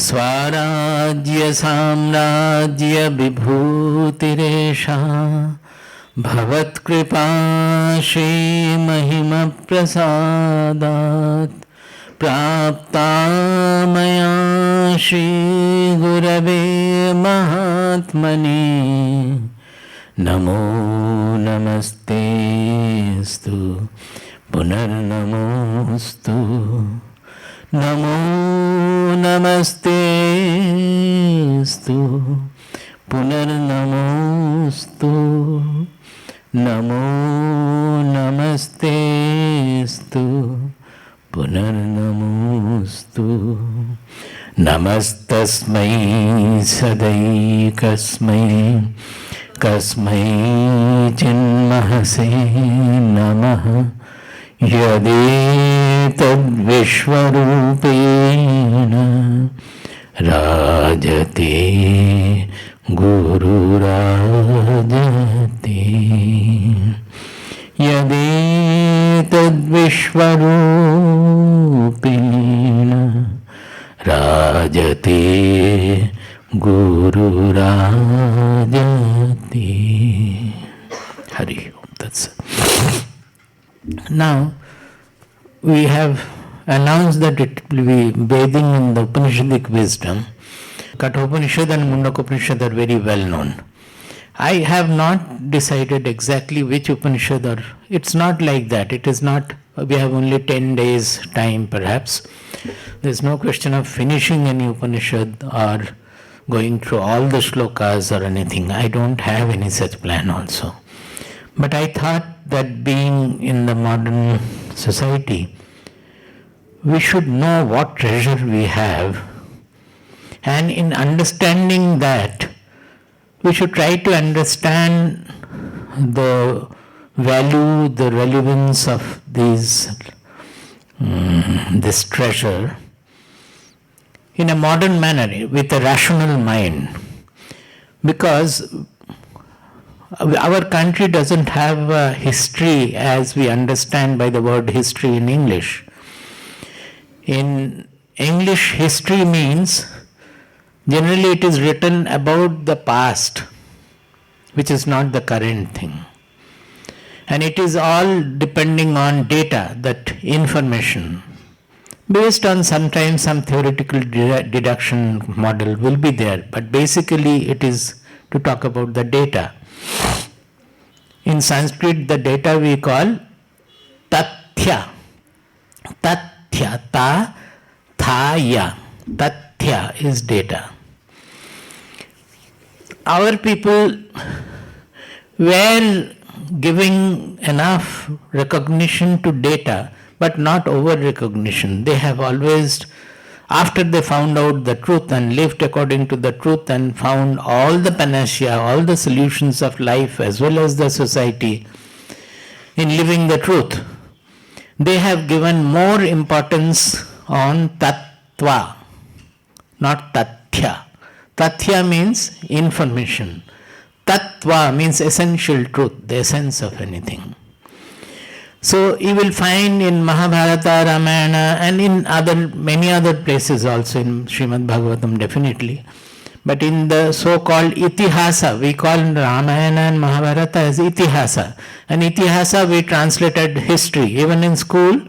Swarajya Samrajya Vibhutiresha Bhavat Kripa Shri Mahima Prasadat Prapta Maya Shri Gurave Mahatmani Namo Namaste Stu Punarnamostu Namo Namaste Stu Punarnamostu Namo Namaste Stu Punarnamostu Namastasmai Sadaikasmai Kasmai Chinmahase Namaha Yadetad Vishwarupena Rajate Guru Rajate Yadetad Vishwarupena Rajate Guru Rajate. Hari Om. That's it. Now, we have announced that it will be bathing in the Upanishadic wisdom. Kathopanishad and Mundakopanishad are very well known. I have not decided exactly which Upanishad or it's not like that. It is not, we have only 10 days time perhaps. There is no question of finishing any Upanishad or going through all the shlokas or anything. I don't have any such plan also. But I thought that being in the modern society, we should know what treasure we have, and in understanding that, we should try to understand the value, the relevance of this treasure in a modern manner, with a rational mind. Because our country doesn't have a history as we understand by the word history in English. In English, history means generally it is written about the past, which is not the current thing. And it is all depending on data, that information. Based on sometimes some theoretical deduction model will be there, but basically it is to talk about the data. In Sanskrit, the data we call Tathya. Tathya, ta, thaya. Tathya is data. Our people were giving enough recognition to data, but not over recognition. They have always, after they found out the truth and lived according to the truth and found all the panacea, all the solutions of life as well as the society in living the truth, they have given more importance on Tattva, not Tathya. Tathya means information. Tattva means essential truth, the essence of anything. So you will find in Mahabharata, Ramayana and in many other places also, in Srimad Bhagavatam definitely, but in the so-called Itihasa, we call Ramayana and Mahabharata as Itihasa. And Itihasa we translated history. Even in school,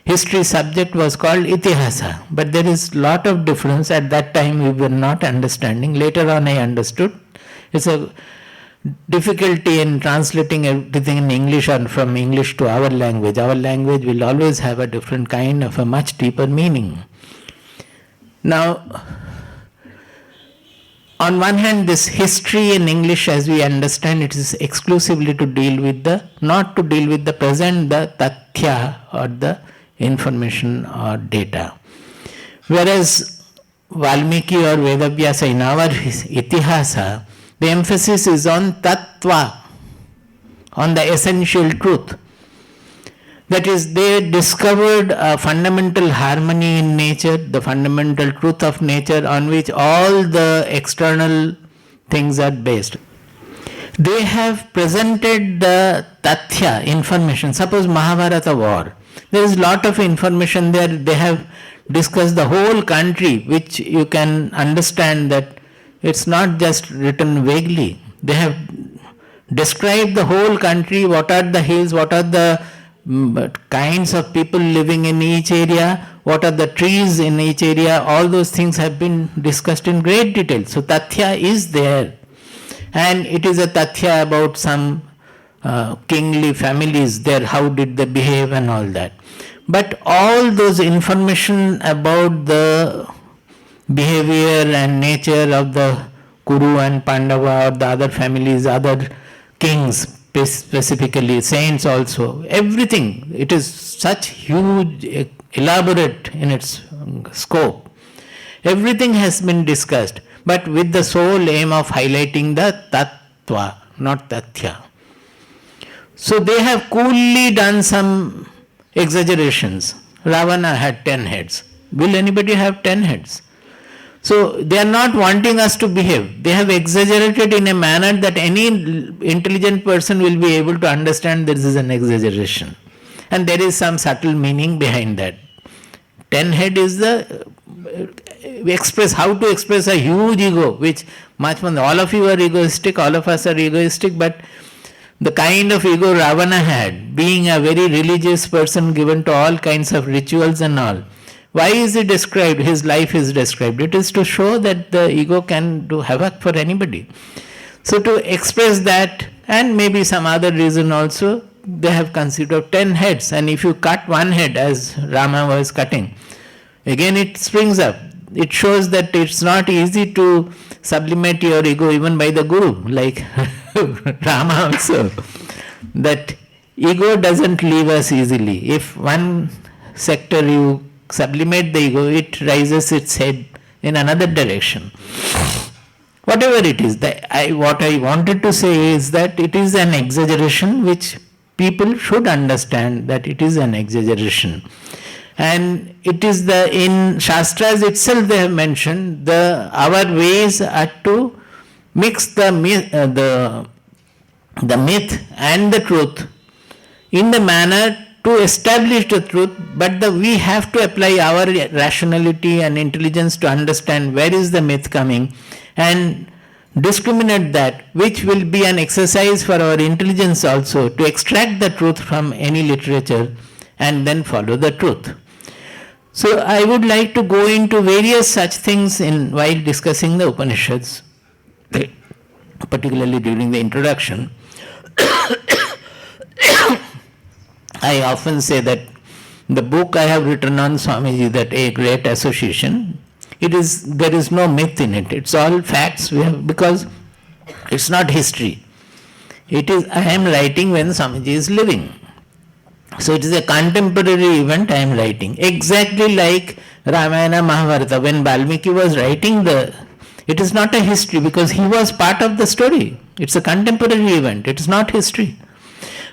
history subject was called Itihasa. But there is lot of difference. At that time we were not understanding. Later on I understood. It's a difficulty in translating everything in English and from English to our language. Our language will always have a different kind of a much deeper meaning. Now, on one hand, this history in English as we understand it is exclusively to deal with not to deal with the present, the Tathya or the information or data. Whereas Valmiki or Vedavyasa in our Itihasa, the emphasis is on Tattva, on the essential truth. That is, they discovered a fundamental harmony in nature, the fundamental truth of nature on which all the external things are based. They have presented the Tathya, information. Suppose Mahabharata war. There is lot of information there. They have discuss the whole country, which you can understand that it's not just written vaguely. They have described the whole country, what are the hills, what are the kinds of people living in each area, what are the trees in each area, all those things have been discussed in great detail. So Tathya is there, and it is a Tathya about some kingly families there, how did they behave and all that. But all those information about the behavior and nature of the Kuru and Pandava or the other families, other kings specifically, saints also, everything, it is such huge, elaborate in its scope. Everything has been discussed, but with the sole aim of highlighting the Tattva, not Tathya. So they have coolly done some exaggerations. Ravana had 10 heads. Will anybody have 10 heads? So they are not wanting us to behave. They have exaggerated in a manner that any intelligent person will be able to understand this is an exaggeration. And there is some subtle meaning behind that. 10 head is the how to express a huge ego, which much more, all of you are egoistic, all of us are egoistic, but the kind of ego Ravana had, being a very religious person given to all kinds of rituals and all. Why is he described? His life is described. It is to show that the ego can do havoc for anybody. So to express that, and maybe some other reason also, they have considered 10 heads. And if you cut one head as Rama was cutting, again it springs up. It shows that it's not easy to sublimate your ego even by the Guru, like Rama also. That ego doesn't leave us easily. If one sector you sublimate the ego, it rises its head in another direction. Whatever it is, what I wanted to say is that it is an exaggeration which people should understand that it is an exaggeration. And it is in Shastras itself they have mentioned, our ways are to mix the myth and the truth in the manner to establish the truth, but we have to apply our rationality and intelligence to understand where is the myth coming and discriminate that, which will be an exercise for our intelligence also to extract the truth from any literature and then follow the truth. So I would like to go into various such things while discussing the Upanishads, particularly during the introduction. I often say that the book I have written on Swamiji, that A Great Association, there is no myth in it. It's all facts because it's not history. I am writing when Swamiji is living. So it is a contemporary event I am writing. Exactly like Ramayana Mahabharata, when Valmiki was writing it is not a history because he was part of the story. It's a contemporary event. It is not history.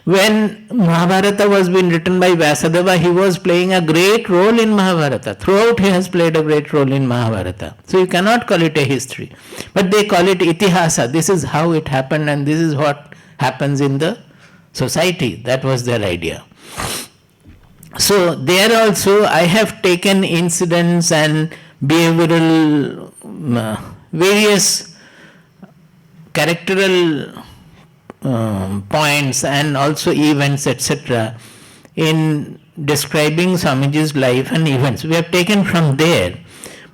When Mahabharata was being written by Vyasadeva, he was playing a great role in Mahabharata. Throughout he has played a great role in Mahabharata. So you cannot call it a history. But they call it itihasa. This is how it happened and this is what happens in the society. That was their idea. So there also I have taken incidents and behavioral various characteral points and also events, etc. in describing Swamiji's life and events. We have taken from there.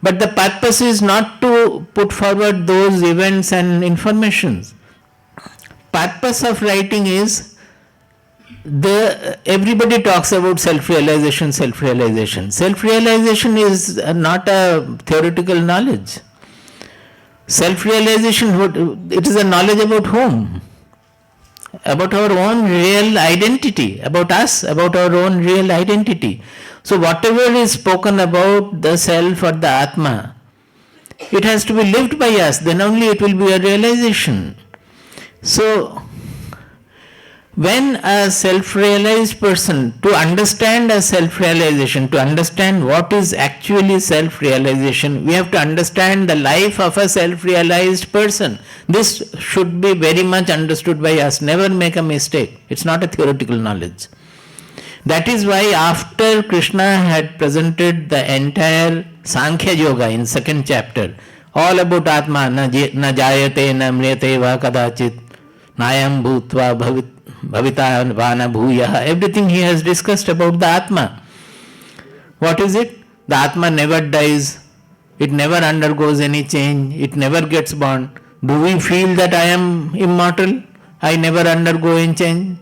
But the purpose is not to put forward those events and informations. Purpose of writing is everybody talks about self-realization. Self-realization is not a theoretical knowledge. Self-realization, it is a knowledge about whom? About our own real identity, about us, about our own real identity. So whatever is spoken about the self or the Atma, it has to be lived by us, then only it will be a realization. So when a self-realized person, to understand a self-realization, to understand what is actually self-realization, we have to understand the life of a self-realized person. This should be very much understood by us. Never make a mistake. It's not a theoretical knowledge. That is why after Krishna had presented the entire Sankhya Yoga in second chapter, all about Atma, na jayate, na mriyate va kadachit, nayam bhutva bhavita vana bhuyaha, everything he has discussed about the Atma. What is it? The Atma never dies, it never undergoes any change, it never gets born. Do we feel that I am immortal? I never undergo any change.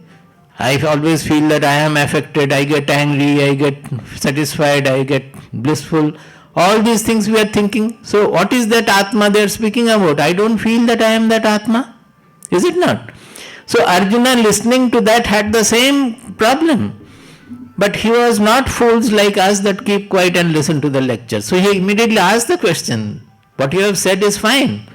I always feel that I am affected, I get angry, I get satisfied, I get blissful. All these things we are thinking. So what is that Atma they are speaking about? I don't feel that I am that Atma. Is it not? So Arjuna, listening to that, had the same problem. But he was not fools like us that keep quiet and listen to the lecture. So he immediately asked the question, what you have said is fine.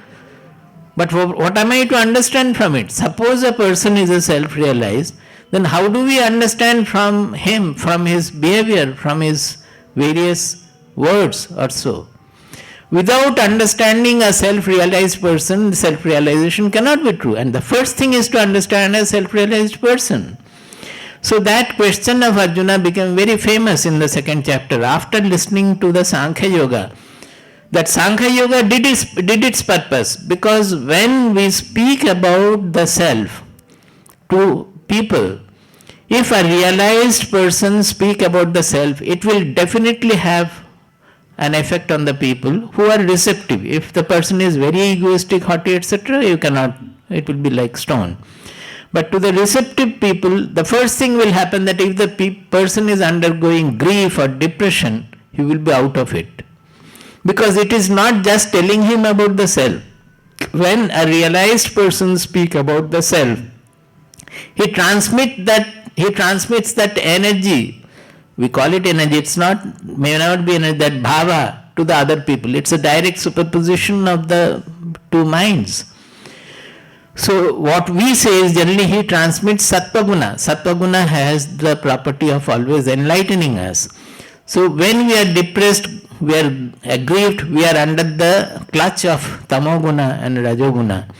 But what am I to understand from it? Suppose a person is a self-realized, then how do we understand from him, from his behavior, from his various words or so? Without understanding a self-realized person, self-realization cannot be true. And the first thing is to understand a self-realized person. So that question of Arjuna became very famous in the second chapter. After listening to the Sankhya Yoga, that Sankhya Yoga did its purpose, because when we speak about the self to people, if a realized person speak about the self, it will definitely have an effect on the people who are receptive. If the person is very egoistic, haughty, etc., you cannot, it will be like stone. But to the receptive people, the first thing will happen that if the person is undergoing grief or depression, he will be out of it. Because it is not just telling him about the self. When a realized person speak about the self, he transmits that energy. We call it energy. It's not, may not be energy, that bhava to the other people. It's a direct superposition of the two minds. So what we say is generally he transmits sattva guna. Sattva guna has the property of always enlightening us. So when we are depressed, we are aggrieved, we are under the clutch of tamoguna and rajoguna.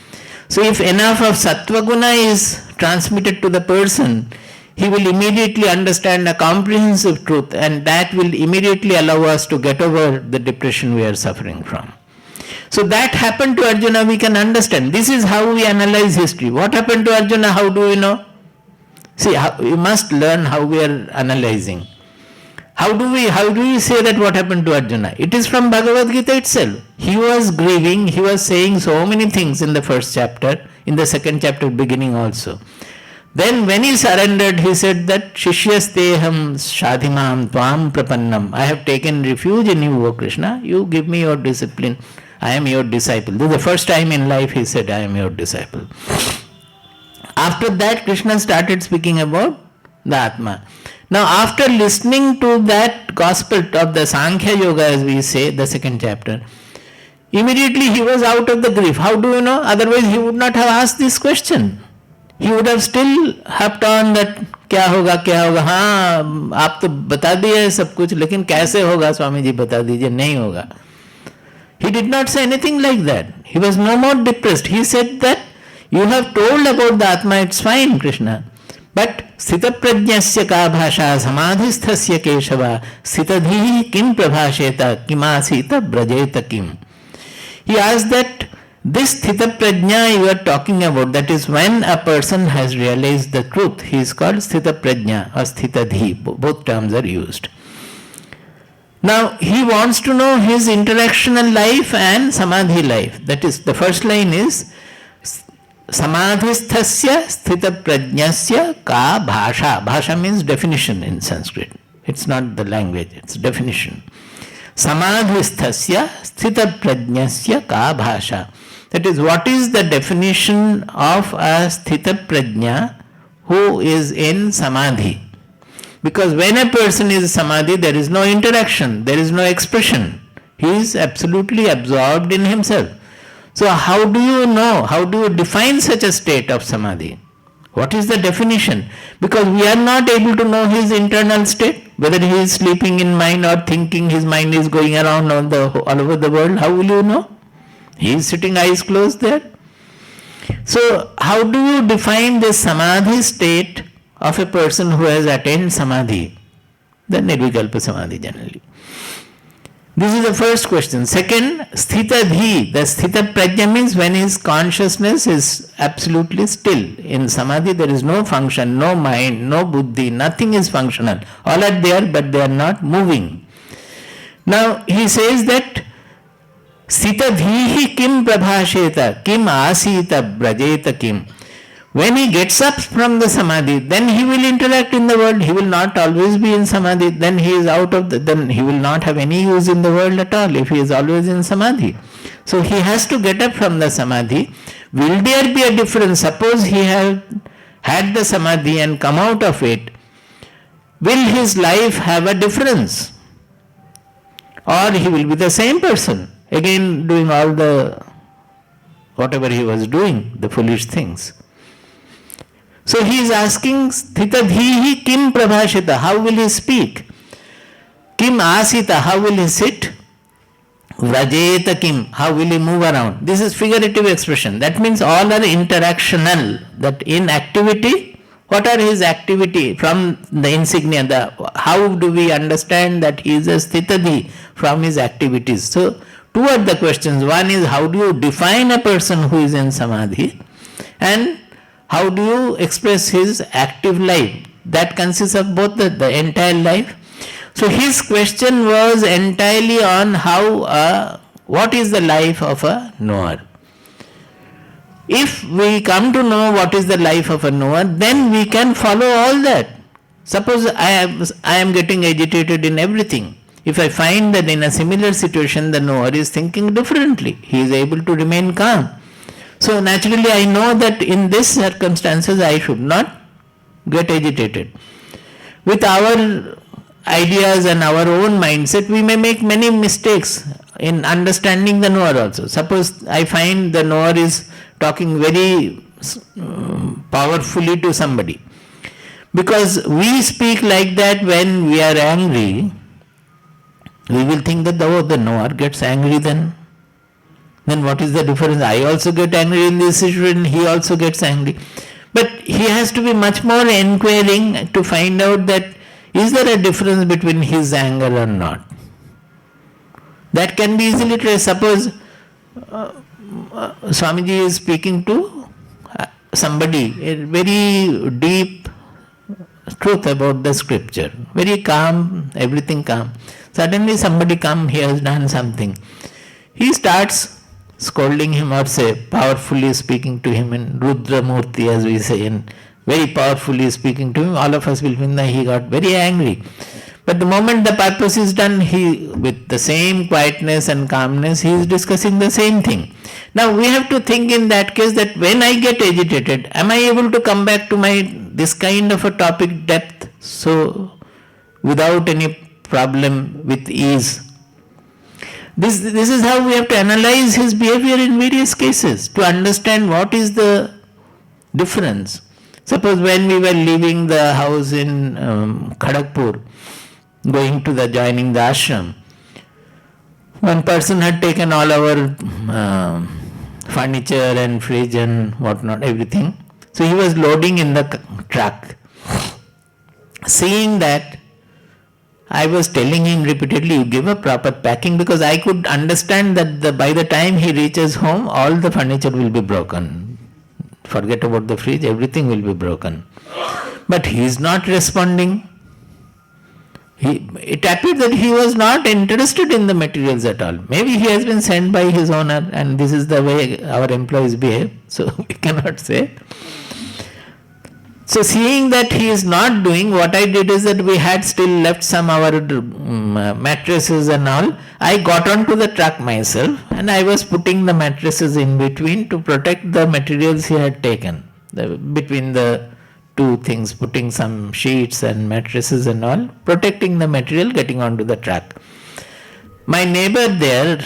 So if enough of sattva guna is transmitted to the person, he will immediately understand a comprehensive truth, and that will immediately allow us to get over the depression we are suffering from. So that happened to Arjuna, we can understand. This is how we analyze history. What happened to Arjuna, how do we know? See, we must learn how we are analyzing. How do we say that what happened to Arjuna? It is from Bhagavad Gita itself. He was grieving, he was saying so many things in the first chapter, in the second chapter beginning also. Then when he surrendered, he said that Shishyasteham Shadhimam Tvam Prapannam. I have taken refuge in you, O Krishna. You give me your discipline. I am your disciple. This is the first time in life he said, I am your disciple. After that, Krishna started speaking about the Atma. Now, after listening to that gospel of the Sankhya Yoga, as we say, the second chapter, immediately he was out of the grief. How do you know? Otherwise, he would not have asked this question. He would have still harped on that, क्या होगा, हाँ, आप तो बता दिए सब कुछ, लेकिन कैसे होगा, स्वामी जी बता दीजिए, नहीं होगा. He did not say anything like that. He was no more depressed. He said that, you have told about the Atma, it's fine, Krishna. But sthitaprajnasya ka bhasha samadhisthasya keshava sthitadhi kim prabhasheta kimasita brajeta kim. He asked that this sthitaprajna you are talking about, that is when a person has realized the truth, he is called sthitaprajna or sthitadhi. Both terms are used. Now he wants to know his interactional life and samadhi life. That is, the first line is samadhisthasya sthita prajnasya ka bhasha. Bhasha means definition in Sanskrit. It's not the language, it's definition. Samadhisthasya sthita prajnasya ka bhasha. That is, what is the definition of a sthita prajna who is in samadhi? Because when a person is samadhi, there is no interaction, there is no expression. He is absolutely absorbed in himself. So how do you know, how do you define such a state of samadhi? What is the definition? Because we are not able to know his internal state, whether he is sleeping in mind or thinking, his mind is going around all over the world. How will you know? He is sitting eyes closed there. So how do you define this samadhi state of a person who has attained Samadhi, the Nirvikalpa Samadhi generally? This is the first question. Second, Sthita Dhi. The Sthita Prajna means when his consciousness is absolutely still. In Samadhi there is no function, no mind, no buddhi, nothing is functional. All are there but they are not moving. Now he says that Sthita Dhihi Kim Prabhasheta, Kim Asita Brajeta Kim. When he gets up from the Samadhi, then he will interact in the world. He will not always be in Samadhi. Then he is out of then he will not have any use in the world at all if he is always in Samadhi. So he has to get up from the Samadhi. Will there be a difference? Suppose he had the Samadhi and come out of it. Will his life have a difference? Or he will be the same person, again doing all the whatever he was doing, the foolish things. So he is asking, Sthita Dhihi Kim Prabhashita, how will he speak? Kim Asita, how will he sit? Vrajeta Kim, how will he move around? This is figurative expression. That means all are interactional. That in activity, what are his activity from the insignia? How do we understand that he is a Sthita Dhi from his activities? So two are the questions. One is how do you define a person who is in Samadhi? And how do you express his active life? That consists of both the entire life. So his question was entirely on what is the life of a knower. If we come to know what is the life of a knower, then we can follow all that. Suppose I am getting agitated in everything. If I find that in a similar situation the knower is thinking differently, he is able to remain calm. So naturally I know that in these circumstances I should not get agitated. With our ideas and our own mindset, we may make many mistakes in understanding the knower also. Suppose I find the knower is talking very powerfully to somebody. Because we speak like that when we are angry, we will think that the knower gets angry then what is the difference? I also get angry in this situation, he also gets angry. But he has to be much more inquiring to find out that is there a difference between his anger or not. That can be easily traced. Suppose Swamiji is speaking to somebody, a very deep truth about the scripture, very calm, everything calm. Suddenly somebody comes, he has done something. He starts scolding him or say powerfully speaking to him in Rudra Murti, as we say, and very powerfully speaking to him, all of us will think that he got very angry. But the moment the purpose is done, he with the same quietness and calmness he is discussing the same thing. Now we have to think in that case that when I get agitated, am I able to come back to this kind of a topic depth so without any problem, with ease? This is how we have to analyze his behavior in various cases to understand what is the difference. Suppose when we were leaving the house in Kharagpur, joining the ashram, one person had taken all our furniture and fridge and whatnot, everything. So he was loading in the truck. Seeing that, I was telling him repeatedly, you give a proper packing, because I could understand that by the time he reaches home, all the furniture will be broken. Forget about the fridge, everything will be broken. But he is not responding. It appeared that he was not interested in the materials at all. Maybe he has been sent by his owner and this is the way our employees behave. So we cannot say. So seeing that he is not doing, what I did is that we had still left some our mattresses and all. I got onto the truck myself and I was putting the mattresses in between to protect the materials he had taken. Between the two things, putting some sheets and mattresses and all, protecting the material, getting onto the truck. My neighbor there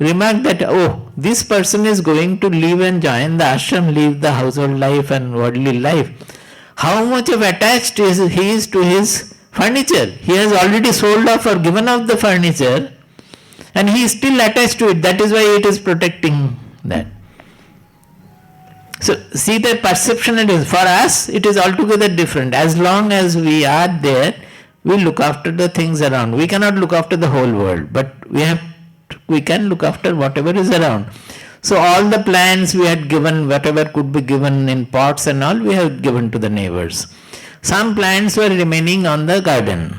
remarked that, oh, this person is going to leave and join the ashram, leave the household life and worldly life. How much of attached he is to his furniture. He has already sold off or given off the furniture and he is still attached to it. That is why it is protecting that. So see the perception it is. For us, it is altogether different. As long as we are there, we look after the things around. We cannot look after the whole world, but we can look after whatever is around. So all the plants we had given, whatever could be given in pots and all, we have given to the neighbors. Some plants were remaining on the garden.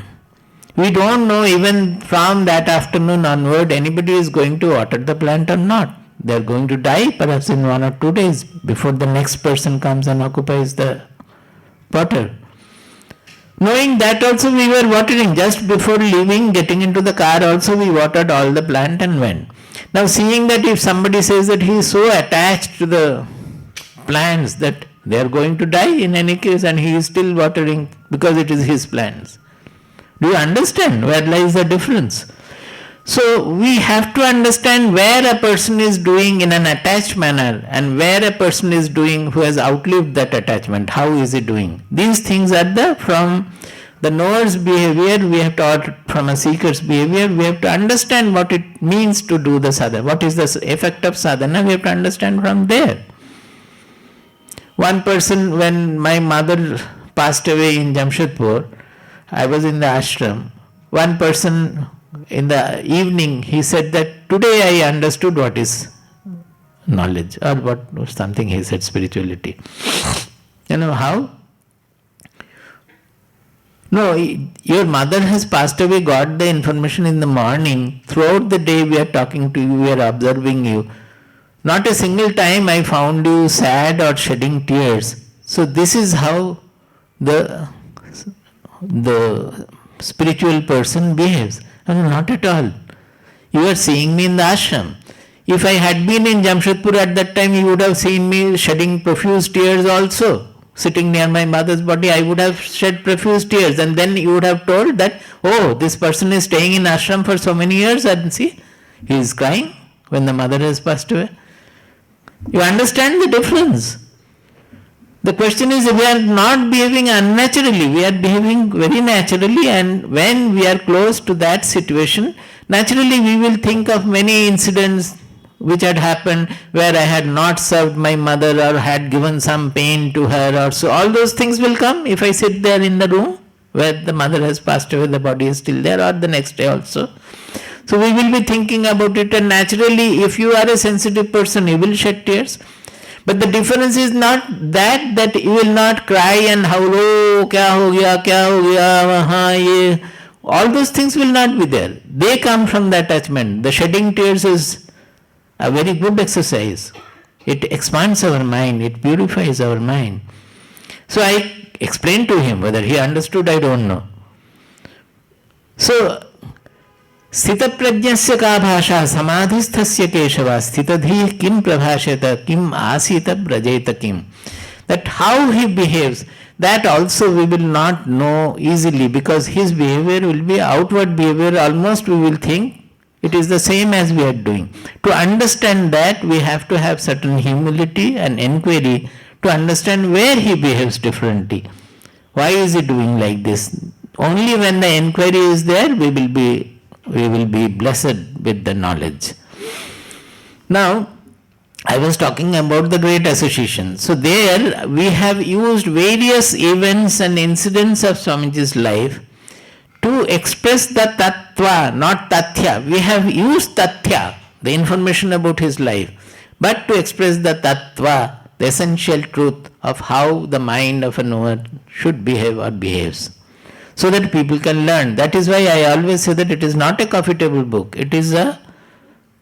We don't know even from that afternoon onward anybody is going to water the plant or not. They are going to die perhaps in 1 or 2 days before the next person comes and occupies the water. Knowing that also we were watering. Just before leaving, getting into the car also we watered all the plant and went. Now seeing that if somebody says that he is so attached to the plants that they are going to die in any case and he is still watering because it is his plants. Do you understand where lies the difference? So we have to understand where a person is doing in an attached manner and where a person is doing who has outlived that attachment. How is he doing? These things are from the knower's behavior, we have to, from a seeker's behavior, we have to understand what it means to do the sadhana. What is the effect of sadhana? We have to understand from there. One person, when my mother passed away in Jamshedpur, I was in the ashram. One person in the evening, he said that today I understood what is knowledge, or what something he said, spirituality. You know how? No, your mother has passed away, got the information in the morning. Throughout the day we are talking to you, we are observing you. Not a single time I found you sad or shedding tears. So this is how the spiritual person behaves. And not at all. You are seeing me in the ashram. If I had been in Jamshedpur at that time, you would have seen me shedding profuse tears also. Sitting near my mother's body, I would have shed profuse tears, and then you would have told that, oh, this person is staying in ashram for so many years, and see, he is crying when the mother has passed away. You understand the difference? The question is, we are not behaving unnaturally, we are behaving very naturally, and when we are close to that situation, naturally we will think of many incidents which had happened where I had not served my mother or had given some pain to her, or so all those things will come if I sit there in the room where the mother has passed away, the body is still there, or the next day also. So we will be thinking about it, and naturally if you are a sensitive person, you will shed tears. But the difference is not that you will not cry and howl, oh, kya ho gaya, wahan ye. All those things will not be there. They come from the attachment. The shedding tears is a very good exercise. It expands our mind, it purifies our mind. So I explained to him, whether he understood, I don't know. So, स्थित प्रज्ञस्य का भाषा समाधिस्थस्य केशव स्थितधीः किम प्रभाषेत किम आसीत ब्रजेत किम. That how he behaves, that also we will not know easily, because his behavior will be outward behavior, almost we will think it is the same as we are doing. To understand that, we have to have certain humility and inquiry to understand where he behaves differently. Why is he doing like this? Only when the inquiry is there, we will be blessed with the knowledge. Now, I was talking about the great association. So there we have used various events and incidents of Swamiji's life to express the Tattva, not Tathya. We have used Tathya, the information about his life, but to express the Tattva, the essential truth of how the mind of a knower should behave or behaves, so that people can learn. That is why I always say that it is not a coffee table book. It is a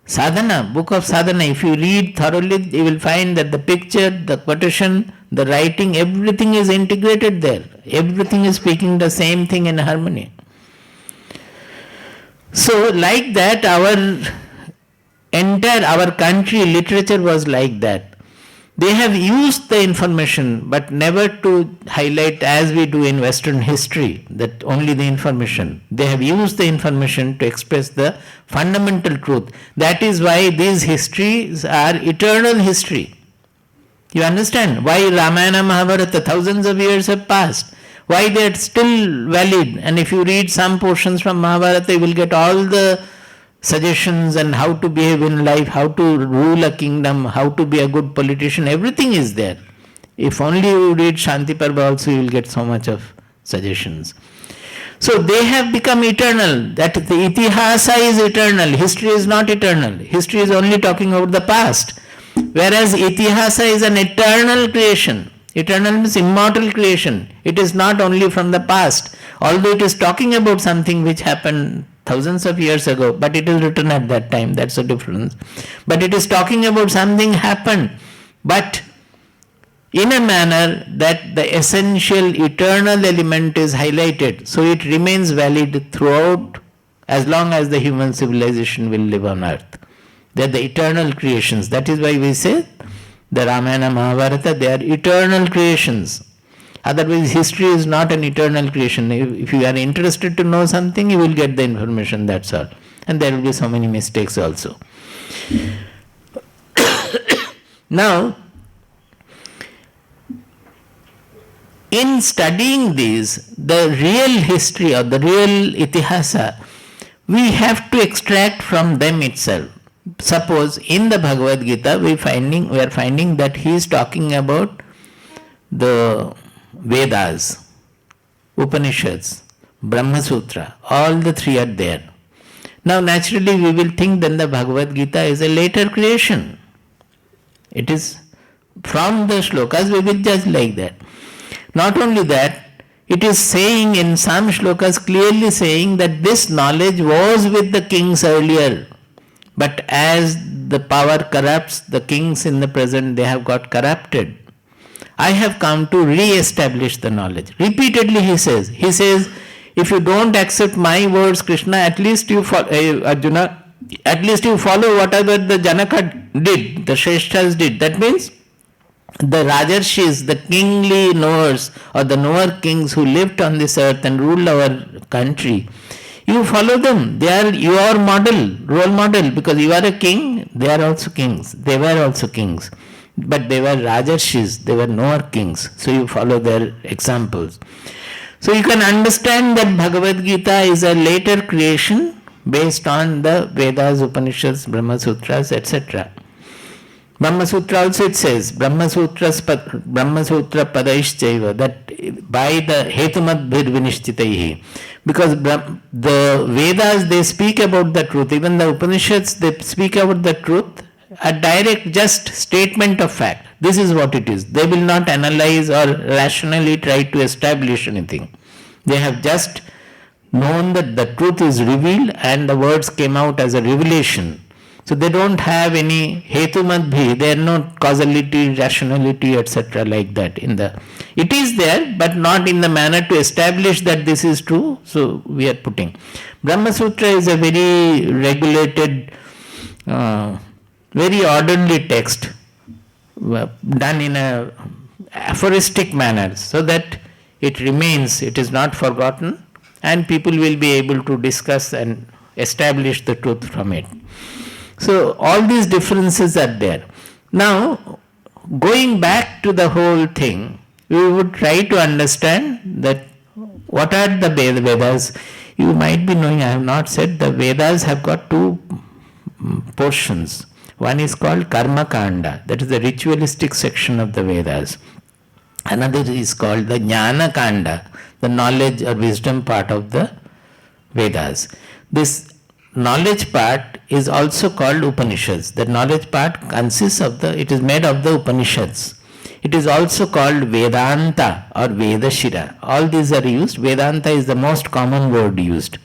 sadhana, book of sadhana. If you read thoroughly, you will find that the picture, the quotation, the writing, everything is integrated there. Everything is speaking the same thing in harmony. So like that, our country literature was like that. They have used the information, but never to highlight as we do in Western history, that only the information. They have used the information to express the fundamental truth. That is why these histories are eternal history. You understand? Why Ramayana, Mahabharata, thousands of years have passed. Why they are still valid. And if you read some portions from Mahabharata, you will get all the suggestions on how to behave in life, how to rule a kingdom, how to be a good politician, everything is there. If only you read Shanti Parva also, you will get so much of suggestions. So they have become eternal. That the itihasa is eternal. History is not eternal. History is only talking about the past. Whereas itihasa is an eternal creation. Eternal means immortal creation. It is not only from the past. Although it is talking about something which happened thousands of years ago, but it is written at that time. That's the difference. But it is talking about something happened, but in a manner that the essential eternal element is highlighted, so it remains valid throughout as long as the human civilization will live on earth. They are the eternal creations. That is why we say the Ramayana, Mahabharata, they are eternal creations. Otherwise, history is not an eternal creation. If you are interested to know something, you will get the information, that's all. And there will be so many mistakes also. Now, in studying these, the real history or the real itihasa, we have to extract from them itself. Suppose in the Bhagavad Gita, we are finding that he is talking about the Vedas, Upanishads, Brahma Sutra, all the three are there. Now naturally we will think then the Bhagavad Gita is a later creation. It is from the shlokas we will judge like that. Not only that, it is saying in some shlokas clearly saying that this knowledge was with the kings earlier, but as the power corrupts, the kings in the present, they have got corrupted. I have come to re-establish the knowledge. Repeatedly he says, if you don't accept my words, Krishna, at least you follow, Arjuna, at least you follow whatever the Janaka did, the Shreshthas did. That means the Rajarshis, the kingly knowers or the knower kings who lived on this earth and ruled our country, you follow them. They are your model, role model, because you are a king, they are also kings. They were also kings. But they were Rajarshis, they were knower kings. So you follow their examples. So you can understand that Bhagavad Gita is a later creation based on the Vedas, Upanishads, Brahma Sutras, etc. Brahma Sutra also it says, Brahma Sutra Padaishchaiva, that by the Hetumadbhir Vinishtitaihi. Because the Vedas, they speak about the truth. Even the Upanishads, they speak about the truth. A direct just statement of fact. This is what it is. They will not analyze or rationally try to establish anything. They have just known that the truth is revealed and the words came out as a revelation. So they don't have any hetu madbhi, they are not causality, rationality, etc. like that. It is there, but not in the manner to establish that this is true. So we are putting. Brahma Sutra is a very regulated, very orderly text, done in a aphoristic manner, so that it remains, it is not forgotten, and people will be able to discuss and establish the truth from it. So all these differences are there. Now, going back to the whole thing, we would try to understand that what are the Vedas. You might be knowing, I have not said, the Vedas have got two portions. One is called Karma-kanda, that is the ritualistic section of the Vedas. Another is called the Jnana-kanda, the knowledge or wisdom part of the Vedas. This knowledge part is also called Upanishads. The knowledge part consists of it is made of the Upanishads. It is also called Vedanta or Vedashira. All these are used. Vedanta is the most common word used.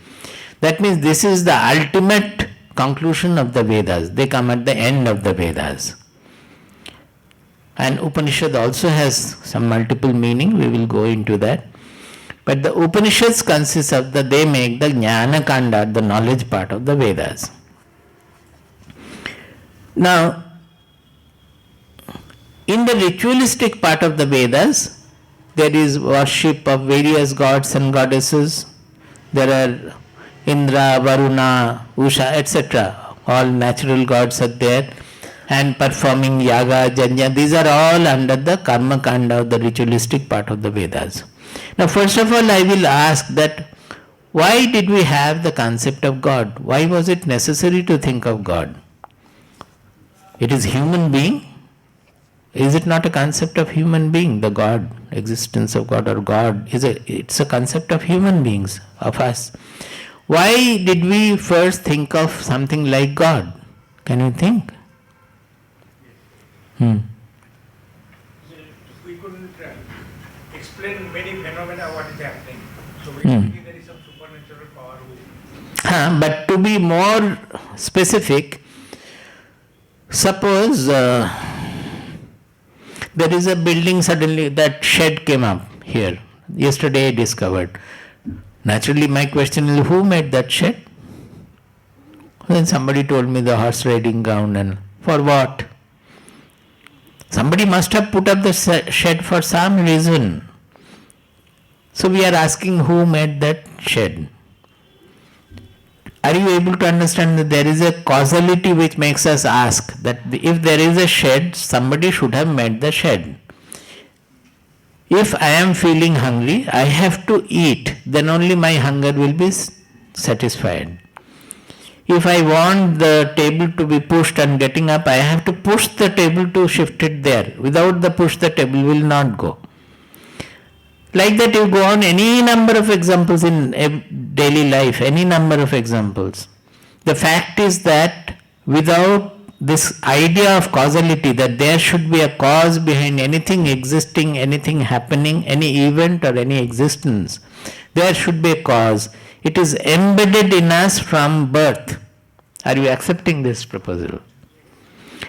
That means this is the ultimate conclusion of the Vedas. They come at the end of the Vedas. And Upanishad also has some multiple meaning. We will go into that. But the Upanishads consists of they make the Jnana-kanda, the knowledge part of the Vedas. Now, in the ritualistic part of the Vedas, there is worship of various gods and goddesses. There are Indra, Varuna, Usha, etc. All natural gods are there. And performing yaga, janya, these are all under the Karma-kanda, the ritualistic part of the Vedas. Now, first of all, I will ask that Why did we have the concept of God? Why was it necessary to think of God? It is human being. Is it not a concept of human being? The God, existence of God or God, it's a concept of human beings, of us. Why did we first think of something like God? Can you think? We couldn't explain many phenomena what is happening. So we think there is some supernatural power. But to be more specific, suppose there is a building, suddenly that shed came up here. Yesterday I discovered. Naturally my question is, who made that shed? Then somebody told me the horse riding ground. And for what? Somebody must have put up the shed for some reason. So we are asking, who made that shed? Are you able to understand that there is a causality which makes us ask that if there is a shed, somebody should have made the shed. If I am feeling hungry, I have to eat, then only my hunger will be satisfied. If I want the table to be pushed and getting up, I have to push the table to shift it there. Without the push, the table will not go. Like that you go on any number of examples in daily life, any number of examples. The fact is that without this idea of causality, that there should be a cause behind anything existing, anything happening, any event or any existence, there should be a cause. It is embedded in us from birth. Are you accepting this proposal?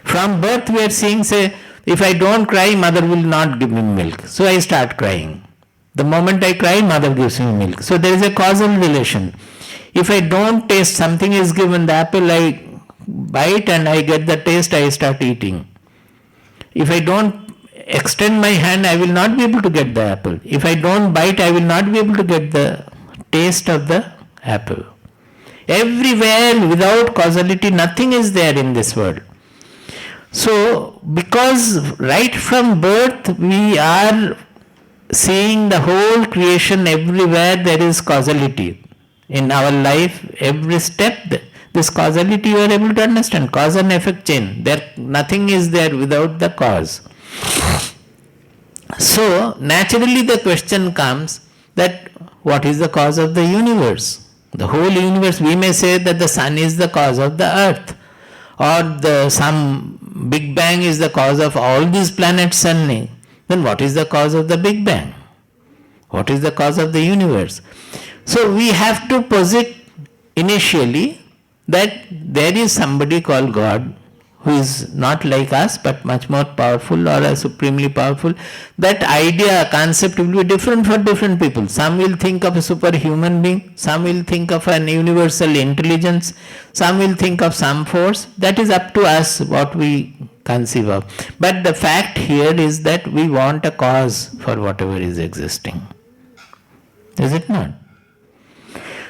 From birth we are seeing, say, if I don't cry, mother will not give me milk. So I start crying. The moment I cry, mother gives me milk. So there is a causal relation. If I don't taste, something is given, the apple, I bite and I get the taste, I start eating. If I don't extend my hand, I will not be able to get the apple. If I don't bite, I will not be able to get the taste of the apple. Everywhere without causality, nothing is there in this world. So, because right from birth we are seeing the whole creation, everywhere there is causality. In our life, every step, this causality you are able to understand. Cause and effect chain. Nothing is there without the cause. So, naturally the question comes that what is the cause of the universe? The whole universe, we may say that the sun is the cause of the earth, or some Big Bang is the cause of all these planets sunning. Then what is the cause of the Big Bang? What is the cause of the universe? So we have to posit initially that there is somebody called God who is not like us but much more powerful or supremely powerful. That idea, concept will be different for different people. Some will think of a superhuman being, some will think of an universal intelligence, some will think of some force. That is up to us what we conceive of. But the fact here is that we want a cause for whatever is existing. Is it not?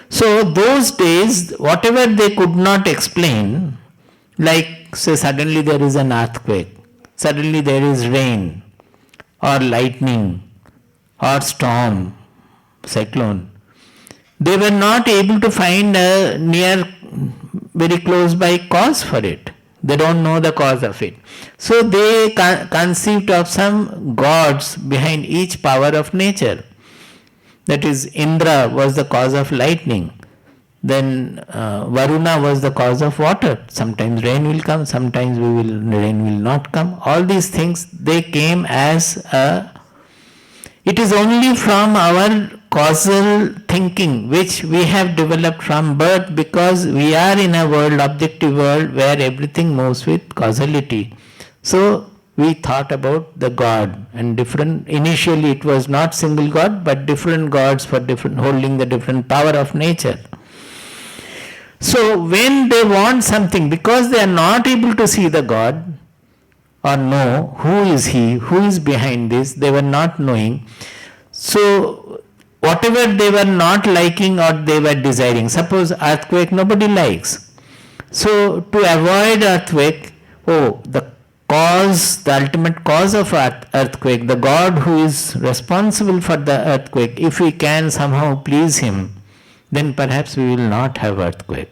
So those days, whatever they could not explain, like say suddenly there is an earthquake, suddenly there is rain or lightning or storm, cyclone, they were not able to find a near, very close by cause for it. They don't know the cause of it. So they conceived of some gods behind each power of nature. That is, Indra was the cause of lightning. Then Varuna was the cause of water. Sometimes rain will come, sometimes rain will not come. All these things, they came as it is only from our causal thinking which we have developed from birth, because we are in a world, objective world, where everything moves with causality. So we thought about the God, and initially it was not single God but different gods for holding the different power of nature. So when they want something, because they are not able to see the God or know who is He, who is behind this, they were not knowing. So whatever they were not liking or they were desiring, suppose earthquake nobody likes. So to avoid earthquake, the ultimate cause of earthquake, the God who is responsible for the earthquake, if we can somehow please Him, then perhaps we will not have earthquake.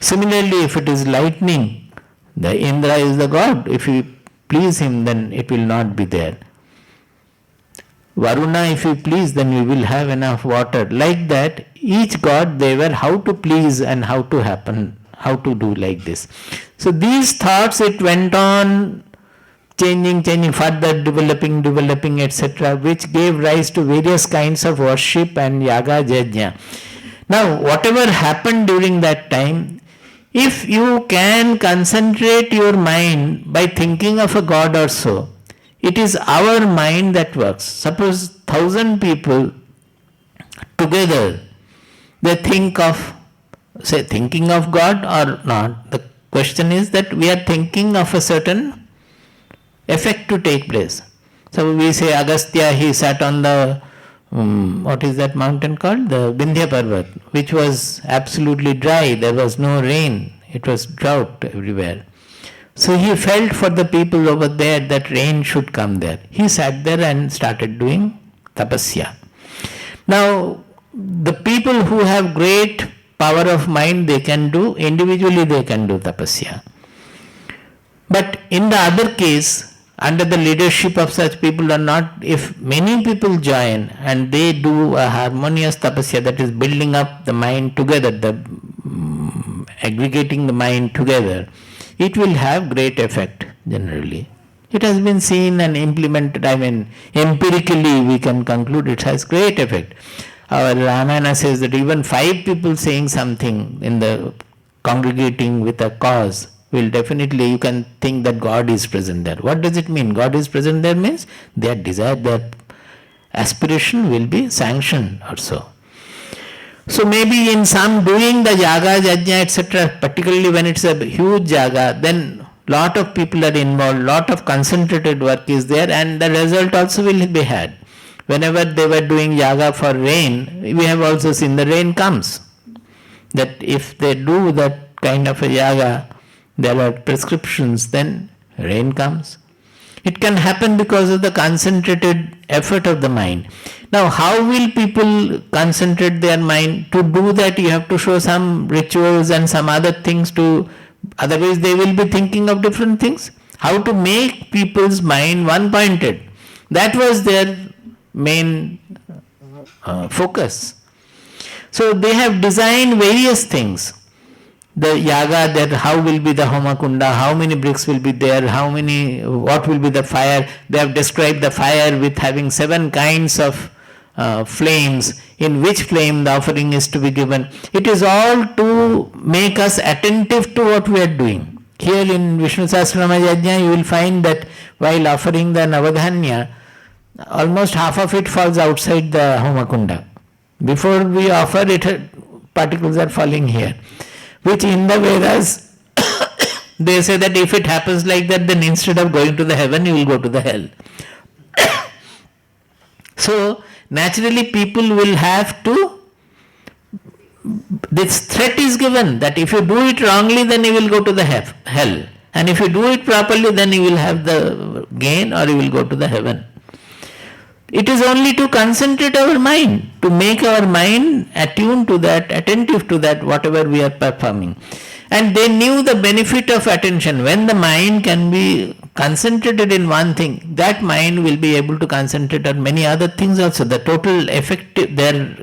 Similarly, if it is lightning, the Indra is the god. If you please him, then it will not be there. Varuna, if you please, then you will have enough water. Like that, each god they were how to please and how to happen, how to do like this. So these thoughts, it went on changing, further developing, etc., which gave rise to various kinds of worship and yaga, yajna. Now, whatever happened during that time, if you can concentrate your mind by thinking of a god or so, it is our mind that works. Suppose 1,000 people together, they think of, say, thinking of God or not. The question is that we are thinking of a certain effect to take place. So we say Agastya, he sat on the, what is that mountain called? The Vindhya Parvat, which was absolutely dry. There was no rain. It was drought everywhere. So he felt for the people over there that rain should come there. He sat there and started doing tapasya. Now, the people who have great power of mind, they can do, individually they can do tapasya. But in the other case, under the leadership of such people or not, if many people join and they do a harmonious tapasya, that is building up the mind together, aggregating the mind together, it will have great effect generally. It has been seen and implemented, empirically we can conclude it has great effect. Our Ramayana says that even 5 people saying something in the congregating with a cause will definitely, you can think that God is present there. What does it mean? God is present there means their desire, their aspiration will be sanctioned also. So maybe in some doing the yaga, yajna, etc., particularly when it's a huge yaga, then lot of people are involved, lot of concentrated work is there, and the result also will be had. Whenever they were doing yaga for rain, we have also seen the rain comes. That if they do that kind of a yaga, there are prescriptions, then rain comes. It can happen because of the concentrated effort of the mind. Now, how will people concentrate their mind? To do that, you have to show some rituals and some other things to, otherwise they will be thinking of different things. How to make people's mind one-pointed. That was their main focus. So they have designed various things. The yaga, that how will be the homakunda, how many bricks will be there, what will be the fire. They have described the fire with having 7 kinds of flames, in which flame the offering is to be given. It is all to make us attentive to what we are doing. Here in Vishnu Sahasranama Yajna, you will find that while offering the Navadhanya, almost half of it falls outside the homakunda. Before we offer it, particles are falling here. Which in the Vedas, they say that if it happens like that, then instead of going to the heaven, you will go to the hell. So, naturally people will have to, this threat is given that if you do it wrongly, then you will go to the hell. And if you do it properly, then you will have the gain or you will go to the heaven. It is only to concentrate our mind, to make our mind attuned to that, attentive to that, whatever we are performing. And they knew the benefit of attention. When the mind can be concentrated in one thing, that mind will be able to concentrate on many other things also. The total effective, their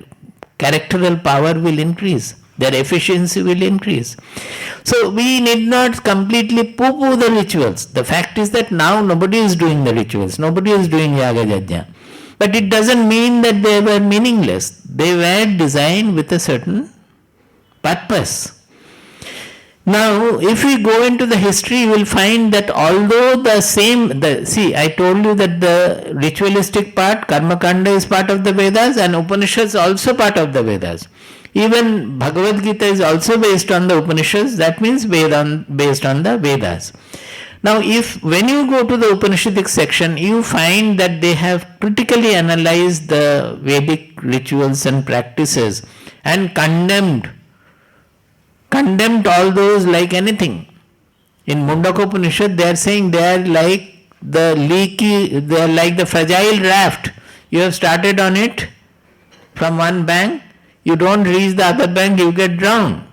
characteral power will increase. Their efficiency will increase. So we need not completely poo-poo the rituals. The fact is that now nobody is doing the rituals. Nobody is doing yaga yajna. But it doesn't mean that they were meaningless. They were designed with a certain purpose. Now, if we go into the history, you will find that although I told you that the ritualistic part, Karma-kanda is part of the Vedas and Upanishads also part of the Vedas. Even Bhagavad Gita is also based on the Upanishads, that means based on the Vedas. Now, when you go to the Upanishadic section, you find that they have critically analyzed the Vedic rituals and practices and condemned all those like anything. In Mundaka Upanishad, they are saying they are like they are like the fragile raft. You have started on it from one bank, you don't reach the other bank, you get drowned.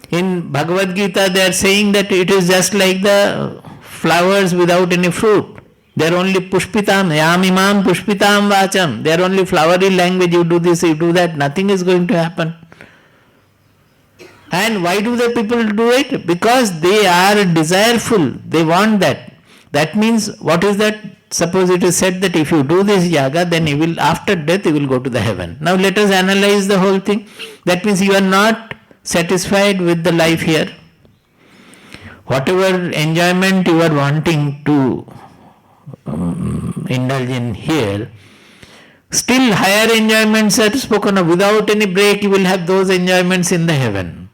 In Bhagavad Gita, they are saying that it is just like the flowers without any fruit. They are only pushpitam, yamimam pushpitam vacham. They are only flowery language, you do this, you do that, nothing is going to happen. And why do the people do it? Because they are desireful, they want that. That means, what is that? Suppose it is said that if you do this yaga, then you will, after death, you will go to the heaven. Now let us analyze the whole thing. That means you are not satisfied with the life here. Whatever enjoyment you are wanting to indulge in here, still higher enjoyments are spoken of. Without any break, you will have those enjoyments in the heaven.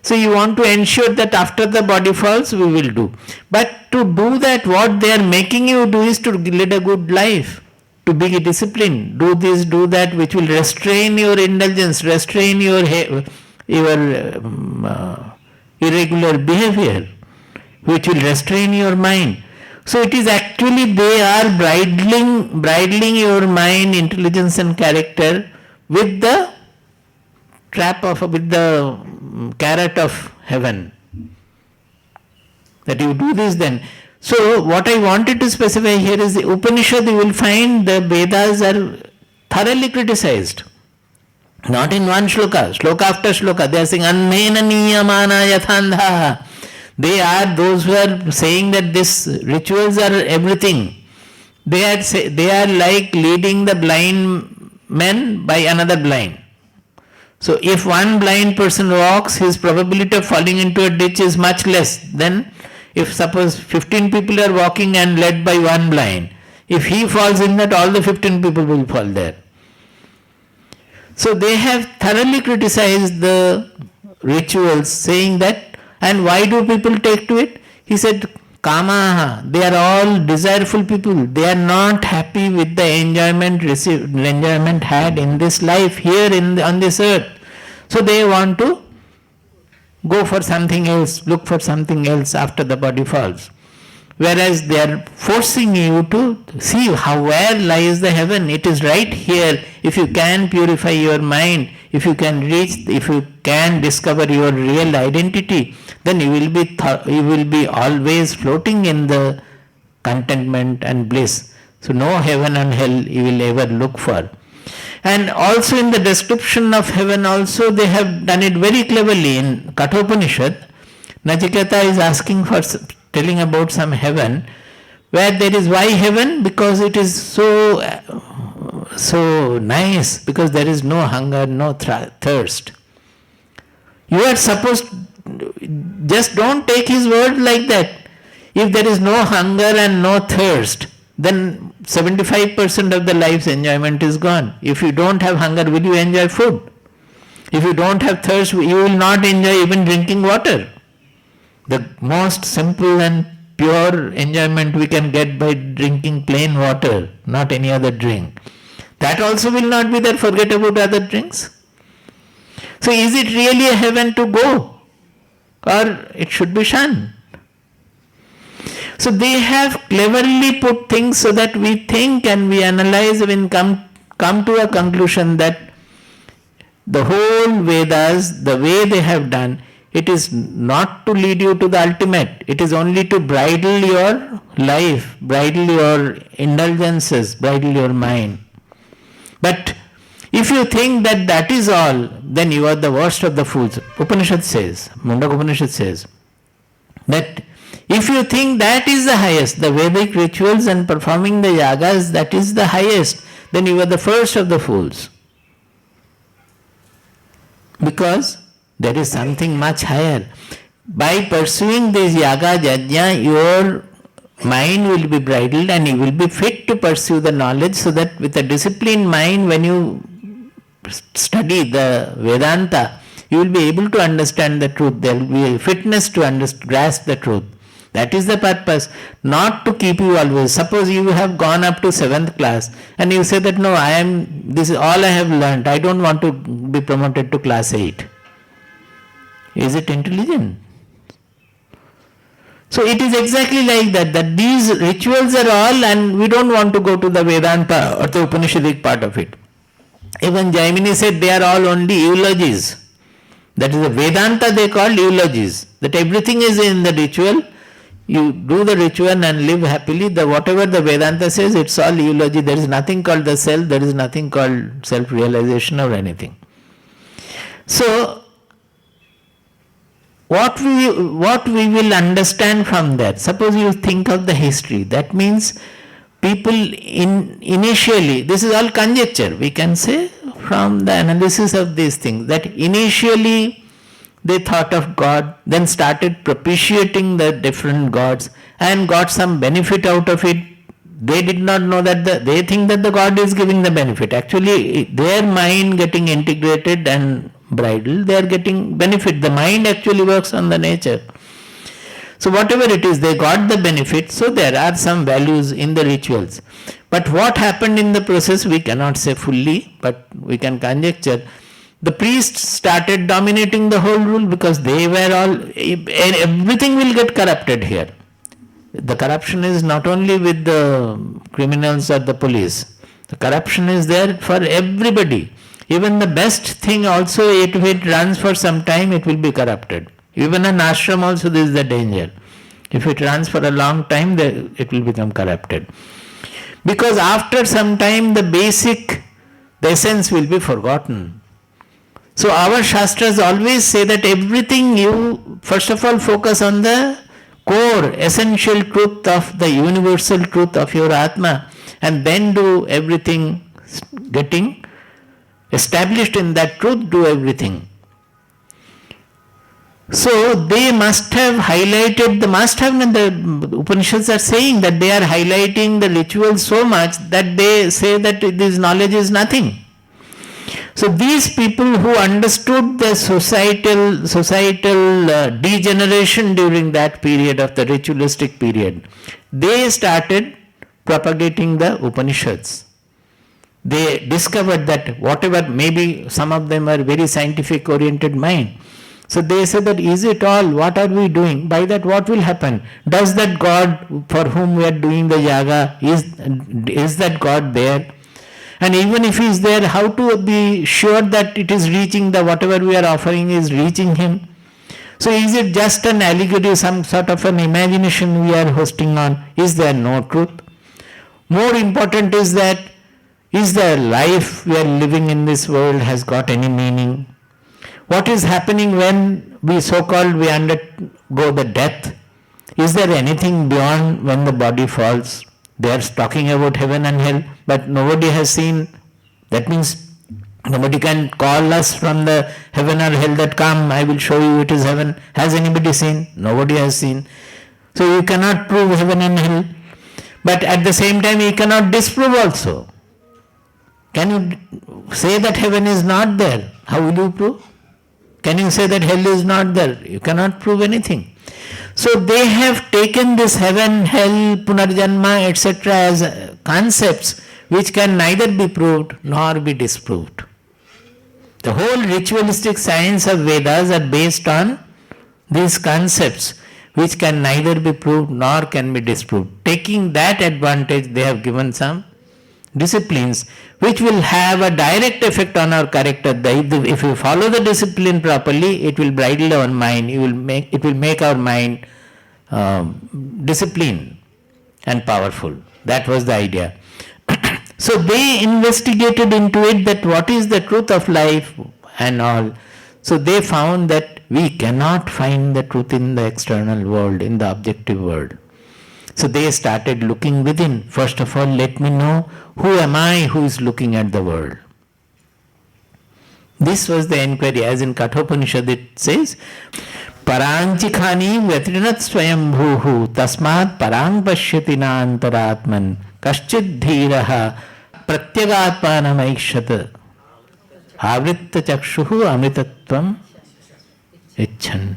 So you want to ensure that after the body falls, we will do. But to do that, what they are making you do is to lead a good life, to be disciplined, do this, do that, which will restrain your indulgence, restrain your irregular behavior, which will restrain your mind. So it is actually they are bridling your mind, intelligence and character with the with the carrot of heaven. That you do this then. So what I wanted to specify here is the Upanishad, you will find the Vedas are thoroughly criticized. Not in one shloka, shloka after shloka, they are saying annena niyamana yathandha. They are those who are saying that these rituals are everything. They are like leading the blind man by another blind. So if one blind person walks, his probability of falling into a ditch is much less than if suppose 15 people are walking and led by one blind. If he falls in that, all the 15 people will fall there. So they have thoroughly criticized the rituals, saying that, and why do people take to it? He said, Kama, they are all desireful people. They are not happy with the enjoyment had in this life here on this earth. So they want to go for something else, look for something else after the body falls. Whereas they are forcing you to see where lies the heaven. It is right here. If you can purify your mind, if you can discover your real identity, then you will be always floating in the contentment and bliss. So no heaven and hell you will ever look for. And also in the description of heaven also they have done it very cleverly. In Kathopanishad, Nachiketa is telling about some heaven, where there is why heaven? Because it is so nice, because there is no hunger, no thirst. You are supposed, just don't take his word like that. If there is no hunger and no thirst, then 75% of the life's enjoyment is gone. If you don't have hunger, will you enjoy food? If you don't have thirst, you will not enjoy even drinking water. The most simple and pure enjoyment we can get by drinking plain water, not any other drink. That also will not be there, forget about other drinks. So is it really a heaven to go? Or it should be shunned? So they have cleverly put things so that we think and we analyze and come to a conclusion that the whole Vedas, the way they have done, it is not to lead you to the ultimate. It is only to bridle your life, bridle your indulgences, bridle your mind. But if you think that that is all, then you are the worst of the fools. Upanishad says, Mundak Upanishad says, that if you think that is the highest, the Vedic rituals and performing the yagas, that is the highest, then you are the first of the fools. Because there is something much higher. By pursuing this yaga, yajna, your mind will be bridled and you will be fit to pursue the knowledge, so that with a disciplined mind, when you study the Vedanta, you will be able to understand the truth. There will be a fitness to grasp the truth. That is the purpose, not to keep you always. Suppose you have gone up to 7th class and you say that no, this is all I have learned. I don't want to be promoted to class 8. Is it intelligent? So it is exactly like that these rituals are all, and we don't want to go to the Vedanta or the Upanishadic part of it. Even Jaimini said they are all only eulogies. That is the Vedanta they call eulogies. That everything is in the ritual. You do the ritual and live happily. The whatever the Vedanta says, it's all eulogy. There is nothing called the self. There is nothing called self-realization or anything. So, what we will understand from that? Suppose you think of the history. That means people initially, this is all conjecture. We can say from the analysis of these things that initially they thought of God, then started propitiating the different gods and got some benefit out of it. They did not know that they think that the God is giving the benefit. Actually, their mind getting integrated and bridled, they are getting benefit. The mind actually works on the nature. So whatever it is, they got the benefit. So there are some values in the rituals. But what happened in the process, we cannot say fully, but we can conjecture. The priests started dominating the whole rule because they were all, everything will get corrupted here. The corruption is not only with the criminals or the police. The corruption is there for everybody. Even the best thing also, if it runs for some time, it will be corrupted. Even an ashram also, this is the danger. If it runs for a long time, it will become corrupted. Because after some time, the essence will be forgotten. So our Shastras always say that everything you, first of all, focus on the core, essential truth of the universal truth of your Atma, and then do everything getting established in that truth, do everything. So they must have highlighted, the Upanishads are saying that they are highlighting the ritual so much that they say that this knowledge is nothing. So these people who understood the societal degeneration during that period of the ritualistic period, they started propagating the Upanishads. They discovered that whatever, maybe some of them are very scientific oriented mind. So they said that is it all? What are we doing? By that what will happen? Does that God for whom we are doing the yaga, is that God there? And even if he is there, how to be sure that it is reaching whatever we are offering is reaching him? So is it just an allegory, some sort of an imagination we are hosting on? Is there no truth? More important is that, is the life we are living in this world has got any meaning? What is happening when we undergo the death? Is there anything beyond when the body falls? They are talking about heaven and hell, but nobody has seen. That means nobody can call us from the heaven or hell that come, I will show you it is heaven. Has anybody seen? Nobody has seen. So you cannot prove heaven and hell. But at the same time you cannot disprove also. Can you say that heaven is not there? How will you prove? Can you say that hell is not there? You cannot prove anything. So they have taken this heaven, hell, punarjanma, etc. as concepts which can neither be proved nor be disproved. The whole ritualistic science of Vedas are based on these concepts which can neither be proved nor can be disproved. Taking that advantage, they have given some disciplines which will have a direct effect on our character. If we follow the discipline properly, it will bridle our mind. It will make our mind disciplined and powerful. That was the idea. So they investigated into it that what is the truth of life and all. So they found that we cannot find the truth in the external world, in the objective world. So they started looking within. First of all, let me know who am I who is looking at the world. This was the inquiry, as in Kathopanishad it says, Paranchikhani vyatrinat swayam bhuhu tasmat parang pashyati na antaratman kaschid dhiraha pratyagatmanam aikshata avritta chakshuhu amritatvam icchan.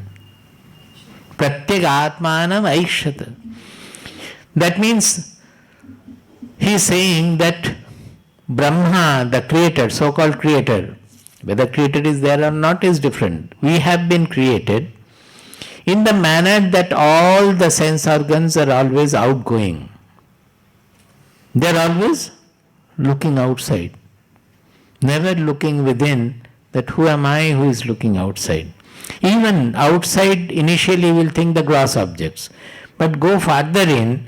Pratyagatmanam aikshata. That means he is saying that Brahma, the creator, so-called creator, whether creator is there or not is different. We have been created in the manner that all the sense organs are always outgoing. They are always looking outside. Never looking within, that who am I who is looking outside. Even outside, initially we'll think the gross objects. But go farther in,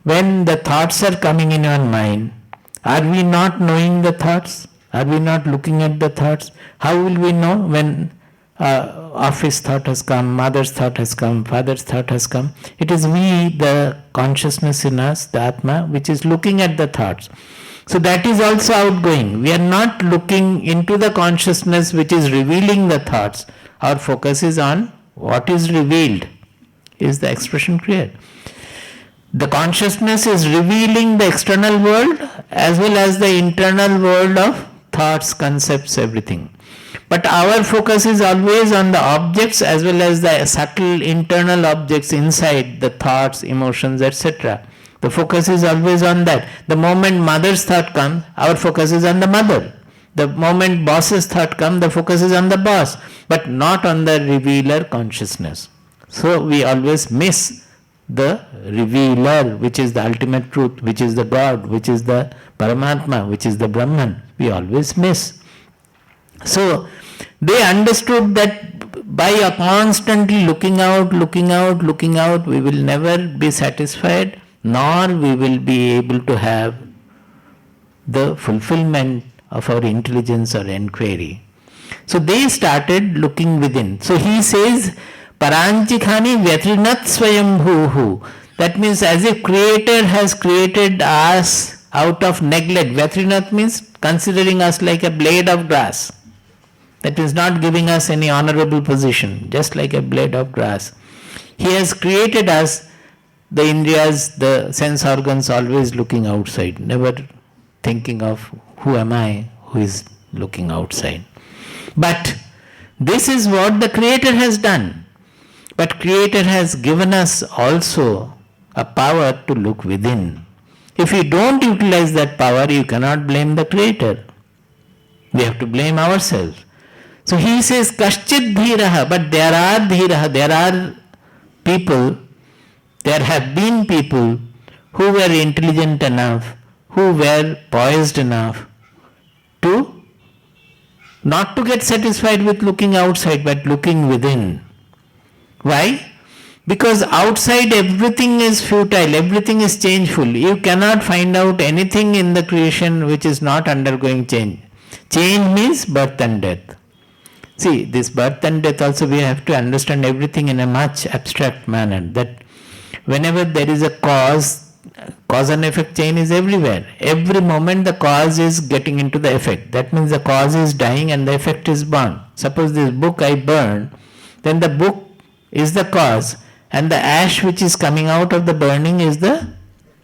when the thoughts are coming in our mind, are we not knowing the thoughts? Are we not looking at the thoughts? How will we know when office thought has come, mother's thought has come, father's thought has come? It is we, the consciousness in us, the Atma, which is looking at the thoughts. So that is also outgoing. We are not looking into the consciousness which is revealing the thoughts. Our focus is on what is revealed, is the expression clear? The consciousness is revealing the external world as well as the internal world of thoughts, concepts, everything. But our focus is always on the objects as well as the subtle internal objects inside the thoughts, emotions, etc. The focus is always on that. The moment mother's thought comes, our focus is on the mother. The moment boss's thought comes, the focus is on the boss, but not on the revealer consciousness. So we always miss the revealer, which is the ultimate truth, which is the God, which is the Paramatma, which is the Brahman. We always miss. So they understood that by constantly looking out, we will never be satisfied, nor we will be able to have the fulfillment of our intelligence or inquiry. So they started looking within. So he says, Paranchikhani Vyatrinat Swayambhuhu. That means as if Creator has created us out of neglect. Vyatrinat means considering us like a blade of grass. That is not giving us any honorable position, just like a blade of grass. He has created us, the Indriyas, the sense organs, always looking outside, never thinking of who am I who is looking outside. But this is what the Creator has done. But Creator has given us also a power to look within. If you don't utilize that power, you cannot blame the Creator. We have to blame ourselves. So he says, Kaschid dhiraha, but there are dhiraha, there are people, there have been people who were intelligent enough, who were poised enough to not to get satisfied with looking outside, but looking within. Why? Because outside everything is futile, everything is changeful. You cannot find out anything in the creation which is not undergoing change. Change means birth and death. See, this birth and death also we have to understand everything in a much abstract manner. That whenever there is a cause and effect chain is everywhere. Every moment the cause is getting into the effect. That means the cause is dying and the effect is born. Suppose this book I burn, then the book is the cause and the ash which is coming out of the burning is the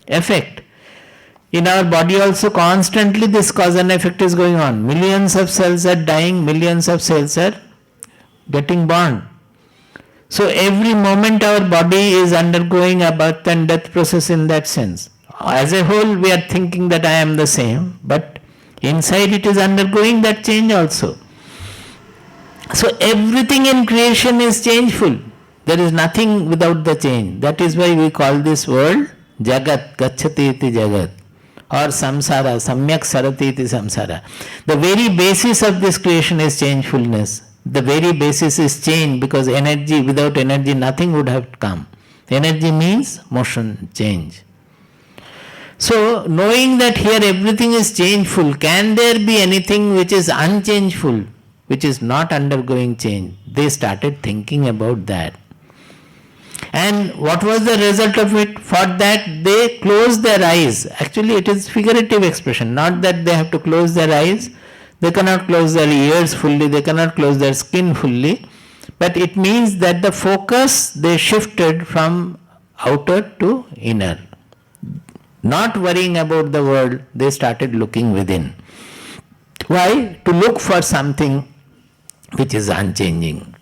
effect. In our body also constantly this cause and effect is going on. Millions of cells are dying, millions of cells are getting born. So every moment our body is undergoing a birth and death process in that sense. As a whole we are thinking that I am the same, but inside it is undergoing that change also. So everything in creation is changeful. There is nothing without the change. That is why we call this world Jagat, Gacchati iti Jagat, or Samsara, Samyak Sarati iti Samsara. The very basis of this creation is changefulness. The very basis is change, because energy, without energy nothing would have come. Energy means motion, change. So knowing that here everything is changeful, can there be anything which is unchangeful, which is not undergoing change? They started thinking about that. And what was the result of it? For that they closed their eyes. Actually it is figurative expression, not that they have to close their eyes. They cannot close their ears fully, they cannot close their skin fully. But it means that the focus they shifted from outer to inner. Not worrying about the world, they started looking within. Why? To look for something which is unchanging.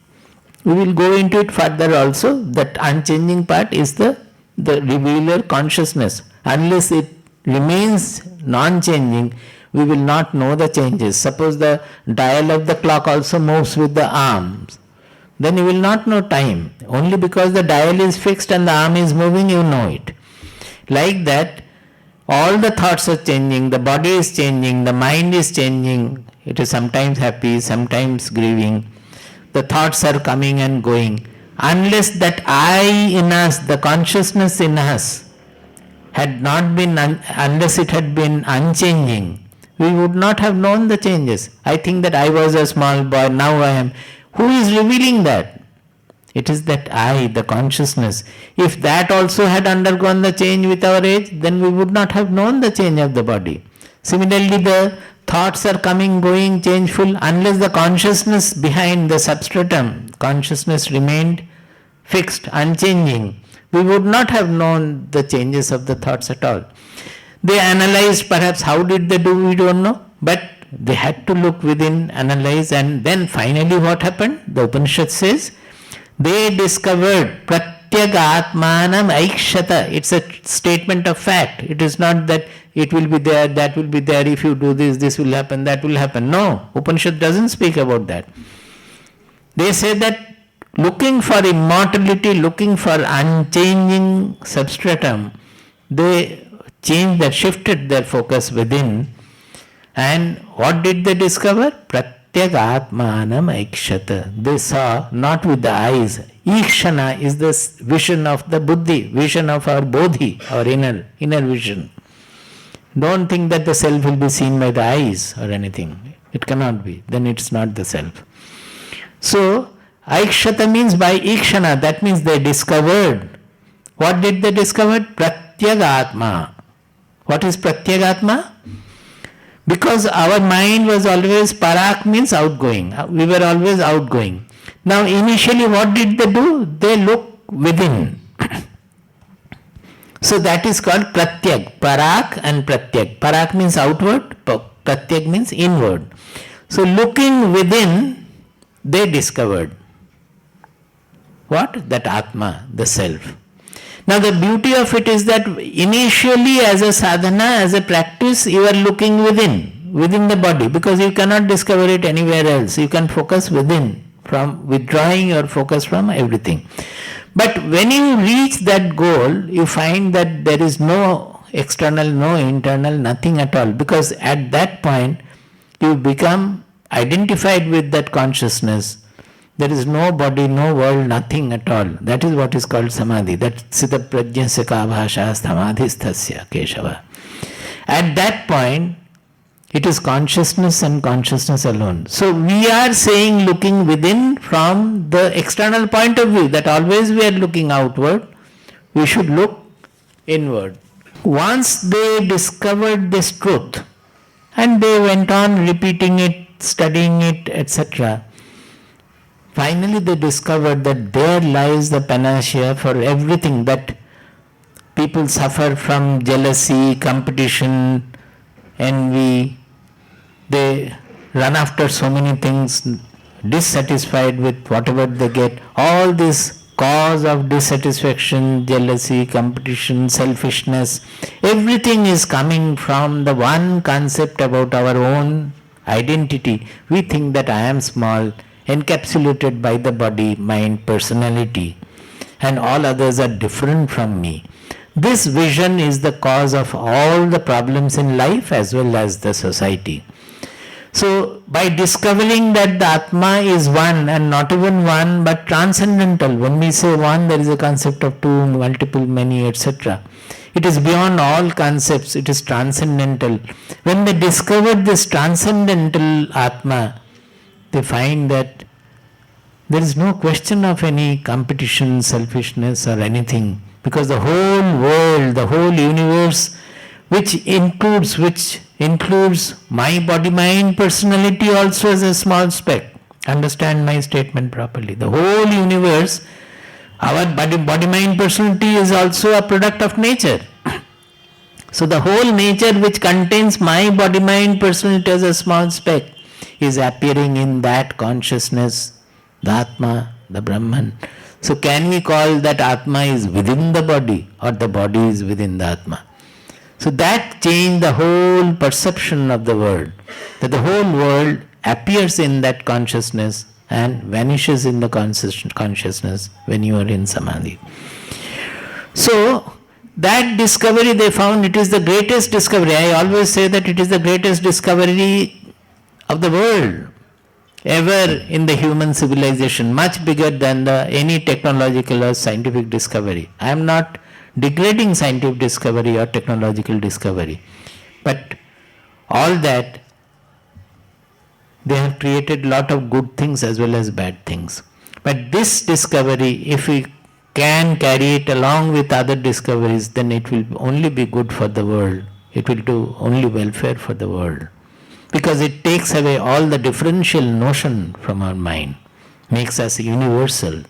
We will go into it further also. That unchanging part is the revealer consciousness. Unless it remains non-changing, we will not know the changes. Suppose the dial of the clock also moves with the arms, then you will not know time. Only because the dial is fixed and the arm is moving, you know it. Like that, all the thoughts are changing, the body is changing, the mind is changing, It is sometimes happy, sometimes grieving. The thoughts are coming and going. Unless that I in us, the consciousness in us, had not been, unless it had been unchanging, we would not have known the changes. I think that I was a small boy, now I am. Who is revealing that? It is that I, the consciousness. If that also had undergone the change with our age, then we would not have known the change of the body. Similarly, the thoughts are coming, going, changeful. Unless the consciousness behind the substratum, consciousness remained fixed, unchanging, we would not have known the changes of the thoughts at all. They analyzed, perhaps how did they do, we don't know, but they had to look within, analyze, and then finally what happened? The Upanishad says, they discovered pratyagatmanam aikshata. It's a statement of fact. It is not that it will be there, that will be there, if you do this, this will happen, that will happen. No, Upanishad doesn't speak about that. They say that looking for immortality, looking for unchanging substratum, they changed that, shifted their focus within. And what did they discover? Pratyagatmanam aikshata. They saw not with the eyes. Ikshana is the vision of the buddhi, vision of our bodhi, our inner vision. Don't think that the self will be seen by the eyes or anything. It cannot be. Then it's not the self. So, aikshata means by ikshana. That means they discovered. What did they discover? Pratyagatma. What is pratyagatma? Because our mind was always, parak means outgoing. We were always outgoing. Now initially what did they do? They look within. So that is called pratyag. Parak and pratyag. Parak means outward, pratyag means inward. So looking within, they discovered what? That Atma, the self. Now the beauty of it is that initially as a sadhana, as a practice, you are looking within the body, because you cannot discover it anywhere else. You can focus within, from withdrawing your focus from everything. But when you reach that goal, you find that there is no external, no internal, nothing at all, because at that point you become identified with that consciousness. There is no body, no world, nothing at all. That is what is called Samadhi. That's Siddha Prajnasya ka bhasha samadhisthasya Keshava. At that point, it is consciousness and consciousness alone. So we are saying looking within from the external point of view, that always we are looking outward. We should look inward. Once they discovered this truth, and they went on repeating it, studying it, etc., finally they discovered that there lies the panacea for everything, that people suffer from jealousy, competition, envy. They run after so many things, dissatisfied with whatever they get. All this cause of dissatisfaction, jealousy, competition, selfishness, everything is coming from the one concept about our own identity. We think that I am small, encapsulated by the body, mind, personality, and all others are different from me. This vision is the cause of all the problems in life as well as the society. So, by discovering that the Atma is one, and not even one but transcendental, when we say one, there is a concept of two, multiple, many, etc. It is beyond all concepts, it is transcendental. When they discovered this transcendental Atma, they find that there is no question of any competition, selfishness or anything, because the whole world, the whole universe, which includes my body, mind, personality also as a small speck. Understand my statement properly. The whole universe, our body, mind, personality is also a product of nature. So the whole nature which contains my body, mind, personality as a small speck is appearing in that consciousness, the Atma, the Brahman. So can we call that Atma is within the body, or the body is within the Atma? So that changed the whole perception of the world, that the whole world appears in that consciousness and vanishes in the consciousness when you are in Samadhi. So that discovery they found, it is the greatest discovery. I always say that it is the greatest discovery of the world ever in the human civilization, much bigger than any technological or scientific discovery. I am not degrading scientific discovery or technological discovery, but all that, they have created a lot of good things as well as bad things. But this discovery, if we can carry it along with other discoveries, then it will only be good for the world. It will do only welfare for the world. Because it takes away all the differential notion from our mind, makes us universal.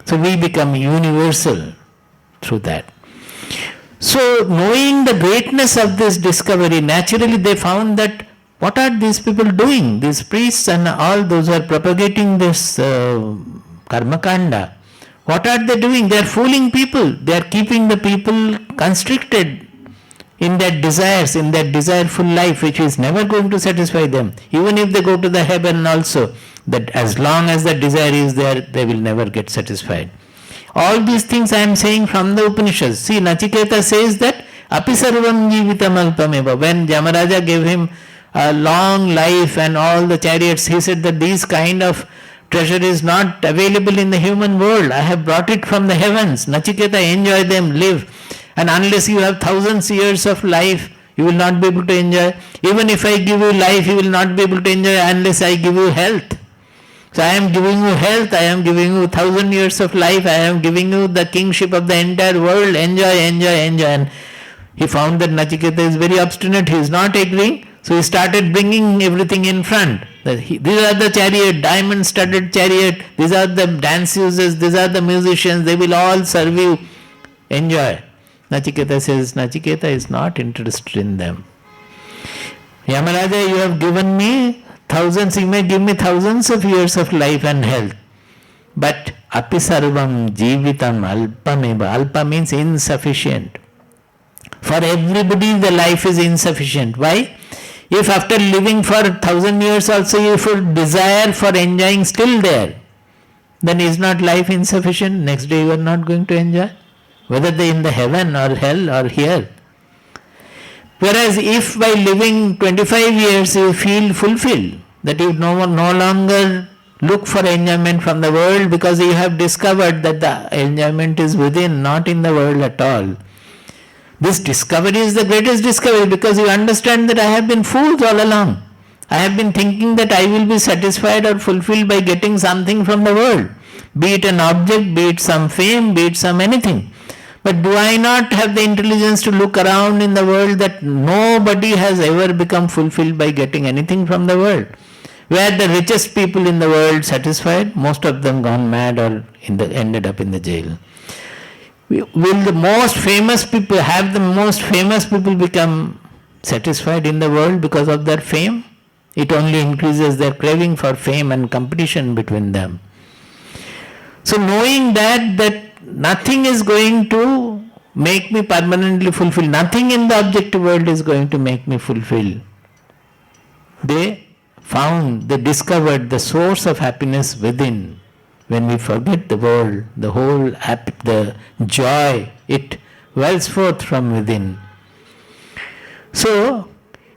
So we become universal through that. So knowing the greatness of this discovery, naturally they found that what are these people doing? These priests and all those who are propagating this Karma-kanda. What are they doing? They are fooling people. They are keeping the people constricted in their desires, in their desireful life, which is never going to satisfy them. Even if they go to the heaven also, that as long as the desire is there, they will never get satisfied. All these things I am saying from the Upanishads. See, Nachiketa says that api sarvam jivitam alpameva. When Yamaraja gave him a long life and all the chariots, he said that these kind of treasure is not available in the human world. I have brought it from the heavens. Nachiketa, enjoy them, live. And unless you have thousands years of life, you will not be able to enjoy. Even if I give you life, you will not be able to enjoy unless I give you health. So I am giving you health, I am giving you 1,000 years of life, I am giving you the kingship of the entire world. Enjoy, enjoy, enjoy. And he found that Nachiketa is very obstinate, he is not agreeing. So he started bringing everything in front. These are the chariot, diamond-studded chariot, these are the danceuses, these are the musicians, they will all serve you. Enjoy. Nachiketa says, Nachiketa is not interested in them. Yamaraja, you have given me thousands, you may give me thousands of years of life and health. But api sarvam jivitam alpameva. Alpa means insufficient. For everybody the life is insufficient. Why? If after living for 1,000 years also your desire for enjoying still there, then is not life insufficient? Next day you are not going to enjoy? Whether they in the heaven or hell or here. Whereas if by living 25 years you feel fulfilled, that you no longer look for enjoyment from the world because you have discovered that the enjoyment is within, not in the world at all. This discovery is the greatest discovery because you understand that I have been fooled all along. I have been thinking that I will be satisfied or fulfilled by getting something from the world. Be it an object, be it some fame, be it some anything. But do I not have the intelligence to look around in the world that nobody has ever become fulfilled by getting anything from the world? Where the richest people in the world satisfied? Most of them gone mad or ended up in the jail. Will the most famous people, have the most famous people become satisfied in the world because of their fame? It only increases their craving for fame and competition between them. So knowing that nothing is going to make me permanently fulfilled, nothing in the objective world is going to make me fulfilled, they discovered the source of happiness within. When we forget the world, the joy, it wells forth from within. So,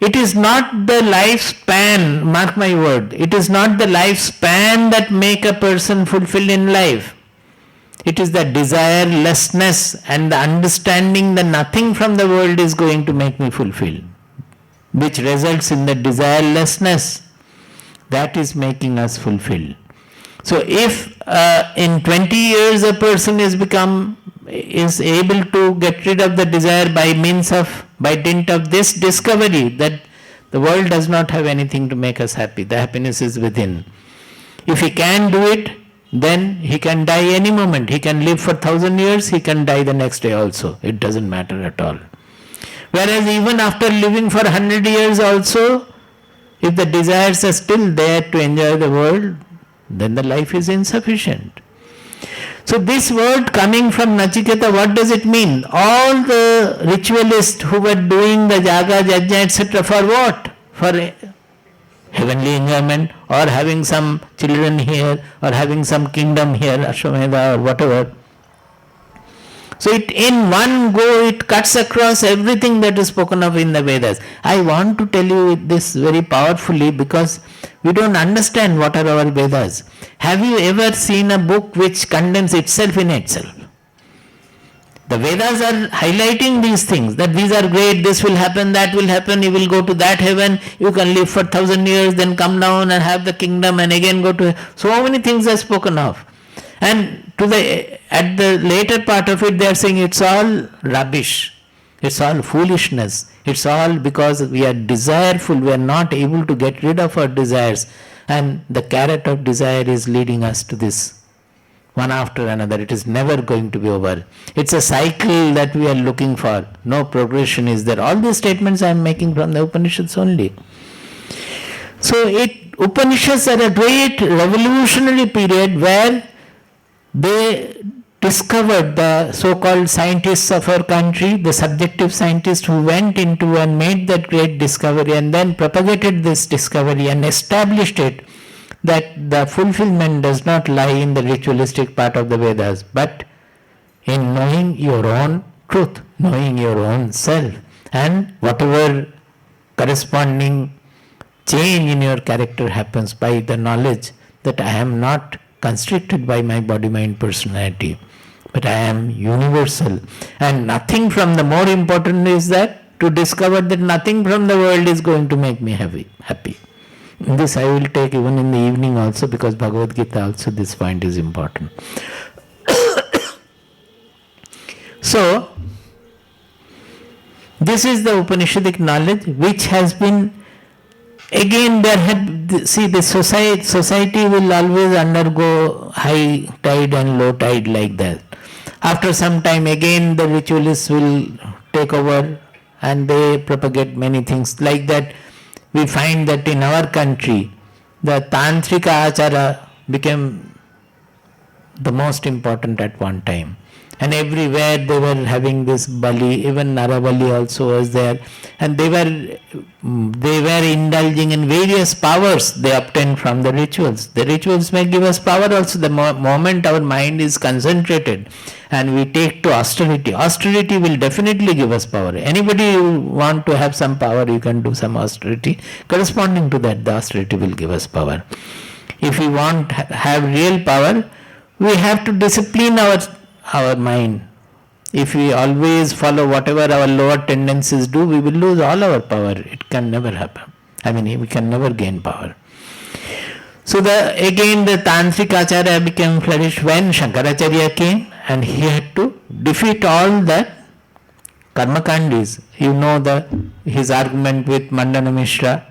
it is not the lifespan, mark my word, it is not the lifespan that make a person fulfilled in life. It is the desirelessness and the understanding that nothing from the world is going to make me fulfilled, which results in the desirelessness that is making us fulfilled. So if in 20 years a person is able to get rid of the desire by dint of this discovery that the world does not have anything to make us happy, the happiness is within. If he can do it, then he can die any moment. He can live for 1,000 years, he can die the next day also. It doesn't matter at all. Whereas even after living for 100 years also, if the desires are still there to enjoy the world, then the life is insufficient. So this word coming from Nachiketa, what does it mean? All the ritualists who were doing the jaga, yajna, etc. for what? For heavenly enjoyment, or having some children here, or having some kingdom here, Ashwamedha or whatever. So it in one go it cuts across everything that is spoken of in the Vedas. I want to tell you this very powerfully because we don't understand what are our Vedas. Have you ever seen a book which condenses itself in itself? The Vedas are highlighting these things, that these are great, this will happen, that will happen, you will go to that heaven, you can live for 1,000 years, then come down and have the kingdom and again go to... So many things are spoken of. And at the later part of it, they are saying it's all rubbish, it's all foolishness, it's all because we are desireful, we are not able to get rid of our desires, and the carrot of desire is leading us to this one after another. It is never going to be over. It's a cycle that we are looking for. No progression is there. All these statements I am making from the Upanishads only. So Upanishads are a great revolutionary period where they discovered, the so-called scientists of our country, the subjective scientists who went into and made that great discovery and then propagated this discovery and established it, that the fulfillment does not lie in the ritualistic part of the Vedas, but in knowing your own truth, knowing your own self, and whatever corresponding change in your character happens by the knowledge that I am not constricted by my body, mind, personality, but I am universal. And nothing from the more important is that to discover that nothing from the world is going to make me happy. This I will take even in the evening also, because Bhagavad Gita also this point is important. So, this is the Upanishadic knowledge which has been, again the society will always undergo high tide and low tide like that. After some time again the ritualists will take over and they propagate many things like that. We find that in our country, the Tantrika Achara became the most important at one time. And everywhere they were having this Bali, even Narabali also was there. And they were indulging in various powers they obtained from the rituals. The rituals may give us power also. The moment our mind is concentrated and we take to austerity, austerity will definitely give us power. Anybody who want to have some power, you can do some austerity. Corresponding to that, the austerity will give us power. If we want to have real power, we have to discipline our mind. If we always follow whatever our lower tendencies do, we will lose all our power. It can never happen. We can never gain power. So again the Tantric Acharya became flourished when Shankaracharya came, and he had to defeat all the Karma-kandis. You know his argument with Mandana Mishra.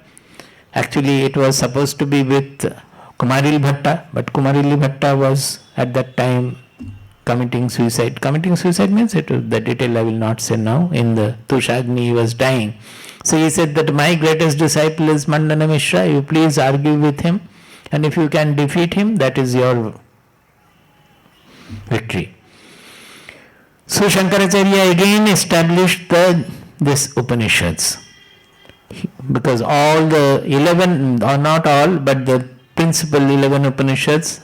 Actually it was supposed to be with Kumaril Bhatta, but Kumaril Bhatta was at that time committing suicide. Committing suicide means, the detail I will not say now. In the Tushagni he was dying. So he said that my greatest disciple is Mandana Mishra, you please argue with him, and if you can defeat him, that is your victory. So Shankaracharya again established this Upanishads, because all the 11, or not all, but the principal 11 Upanishads,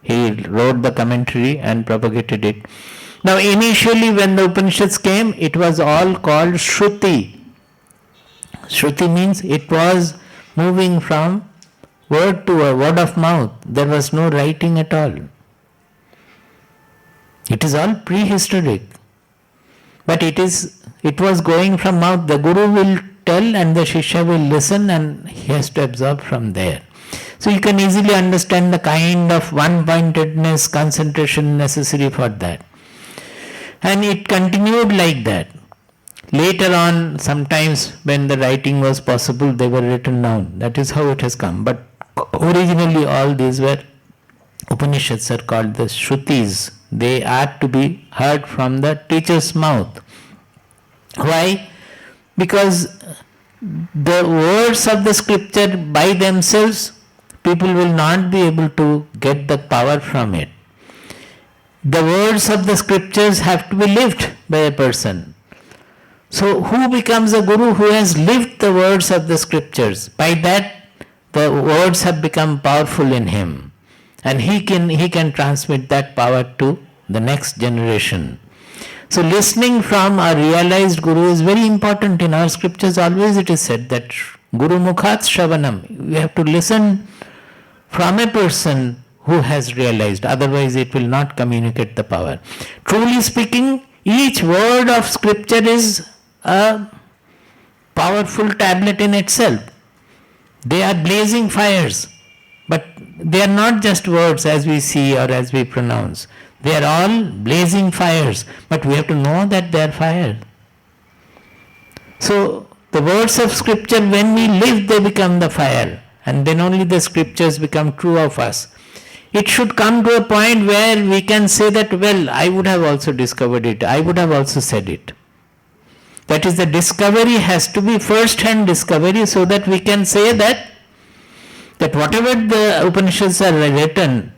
he wrote the commentary and propagated it. Now initially when the Upanishads came, it was all called Shruti. Shruti means it was moving from word to word of mouth. There was no writing at all. It is all prehistoric. But it was going from mouth. The Guru will tell and the Shishya will listen, and he has to absorb from there. So you can easily understand the kind of one-pointedness, concentration necessary for that. And it continued like that. Later on, sometimes when the writing was possible, they were written down. That is how it has come. But originally all these were Upanishads are called the Shrutis. They are to be heard from the teacher's mouth. Why? Because the words of the scripture by themselves, people will not be able to get the power from it. The words of the scriptures have to be lived by a person. So who becomes a guru? Who has lived the words of the scriptures. By that, the words have become powerful in him, and he can transmit that power to the next generation. So listening from a realized Guru is very important. In our scriptures always it is said that Guru Mukhat Shravanam. We have to listen from a person who has realized, otherwise it will not communicate the power. Truly speaking, each word of scripture is a powerful tablet in itself. They are blazing fires, but they are not just words as we see or as we pronounce. They are all blazing fires, but we have to know that they are fire. So the words of scripture, when we live, they become the fire, and then only the scriptures become true of us. It should come to a point where we can say that, well, I would have also discovered it, I would have also said it. That is, the discovery has to be first-hand discovery, so that we can say that whatever the Upanishads are written,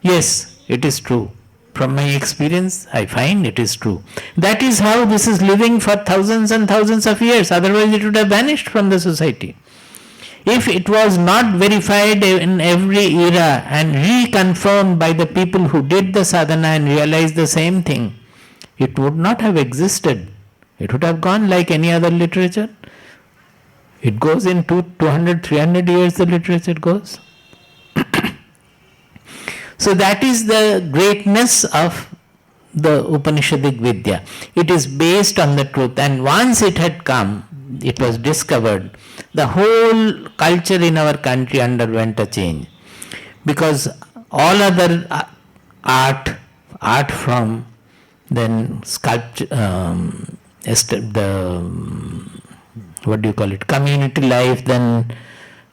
yes, it is true. From my experience, I find it is true. That is how this is living for thousands and thousands of years. Otherwise, it would have vanished from the society. If it was not verified in every era and reconfirmed by the people who did the sadhana and realized the same thing, it would not have existed. It would have gone like any other literature. It goes in 200, 300 years, the literature goes. So that is the greatness of the Upanishadic Vidya. It is based on the truth, and once it had come, it was discovered, the whole culture in our country underwent a change. Because all other art from then sculpture, community life, then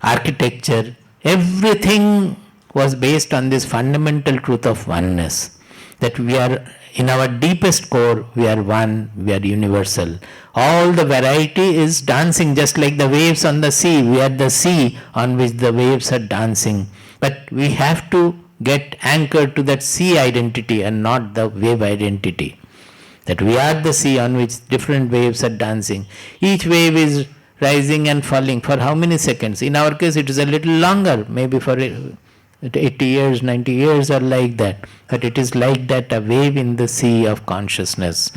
architecture, everything was based on this fundamental truth of oneness. That we are, in our deepest core, we are one, we are universal. All the variety is dancing just like the waves on the sea. We are the sea on which the waves are dancing. But we have to get anchored to that sea identity and not the wave identity. That we are the sea on which different waves are dancing. Each wave is rising and falling for how many seconds? In our case, it is a little longer, maybe for 80 years, 90 years or like that. But it is like that, a wave in the sea of consciousness.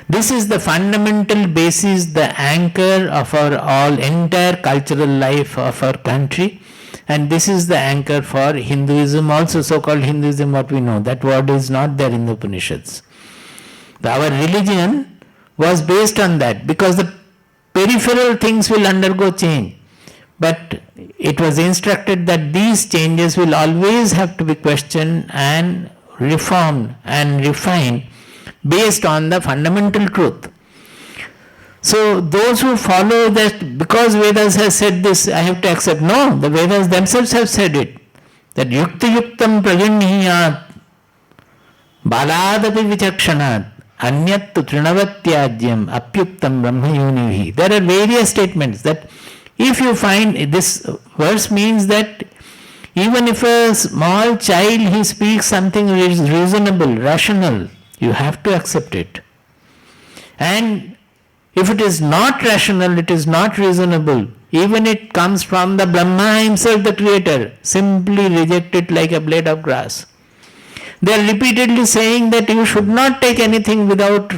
This is the fundamental basis, the anchor of our all entire cultural life of our country. And this is the anchor for Hinduism also, so-called Hinduism, what we know. That word is not there in the Upanishads. Our religion was based on that, because the peripheral things will undergo change. But it was instructed that these changes will always have to be questioned and reformed and refined based on the fundamental truth. So those who follow that, because Vedas has said this, I have to accept. No, the Vedas themselves have said it. That yukta yuktam prajanihiyat baladapi vichakshanat anyattu trinavatyajyam apyuktam brahmayunihi. There are various statements that if you find, this verse means that even if a small child, he speaks something reasonable, rational, you have to accept it. And if it is not rational, it is not reasonable, even it comes from the Brahma himself, the creator, simply reject it like a blade of grass. They are repeatedly saying that you should not take anything without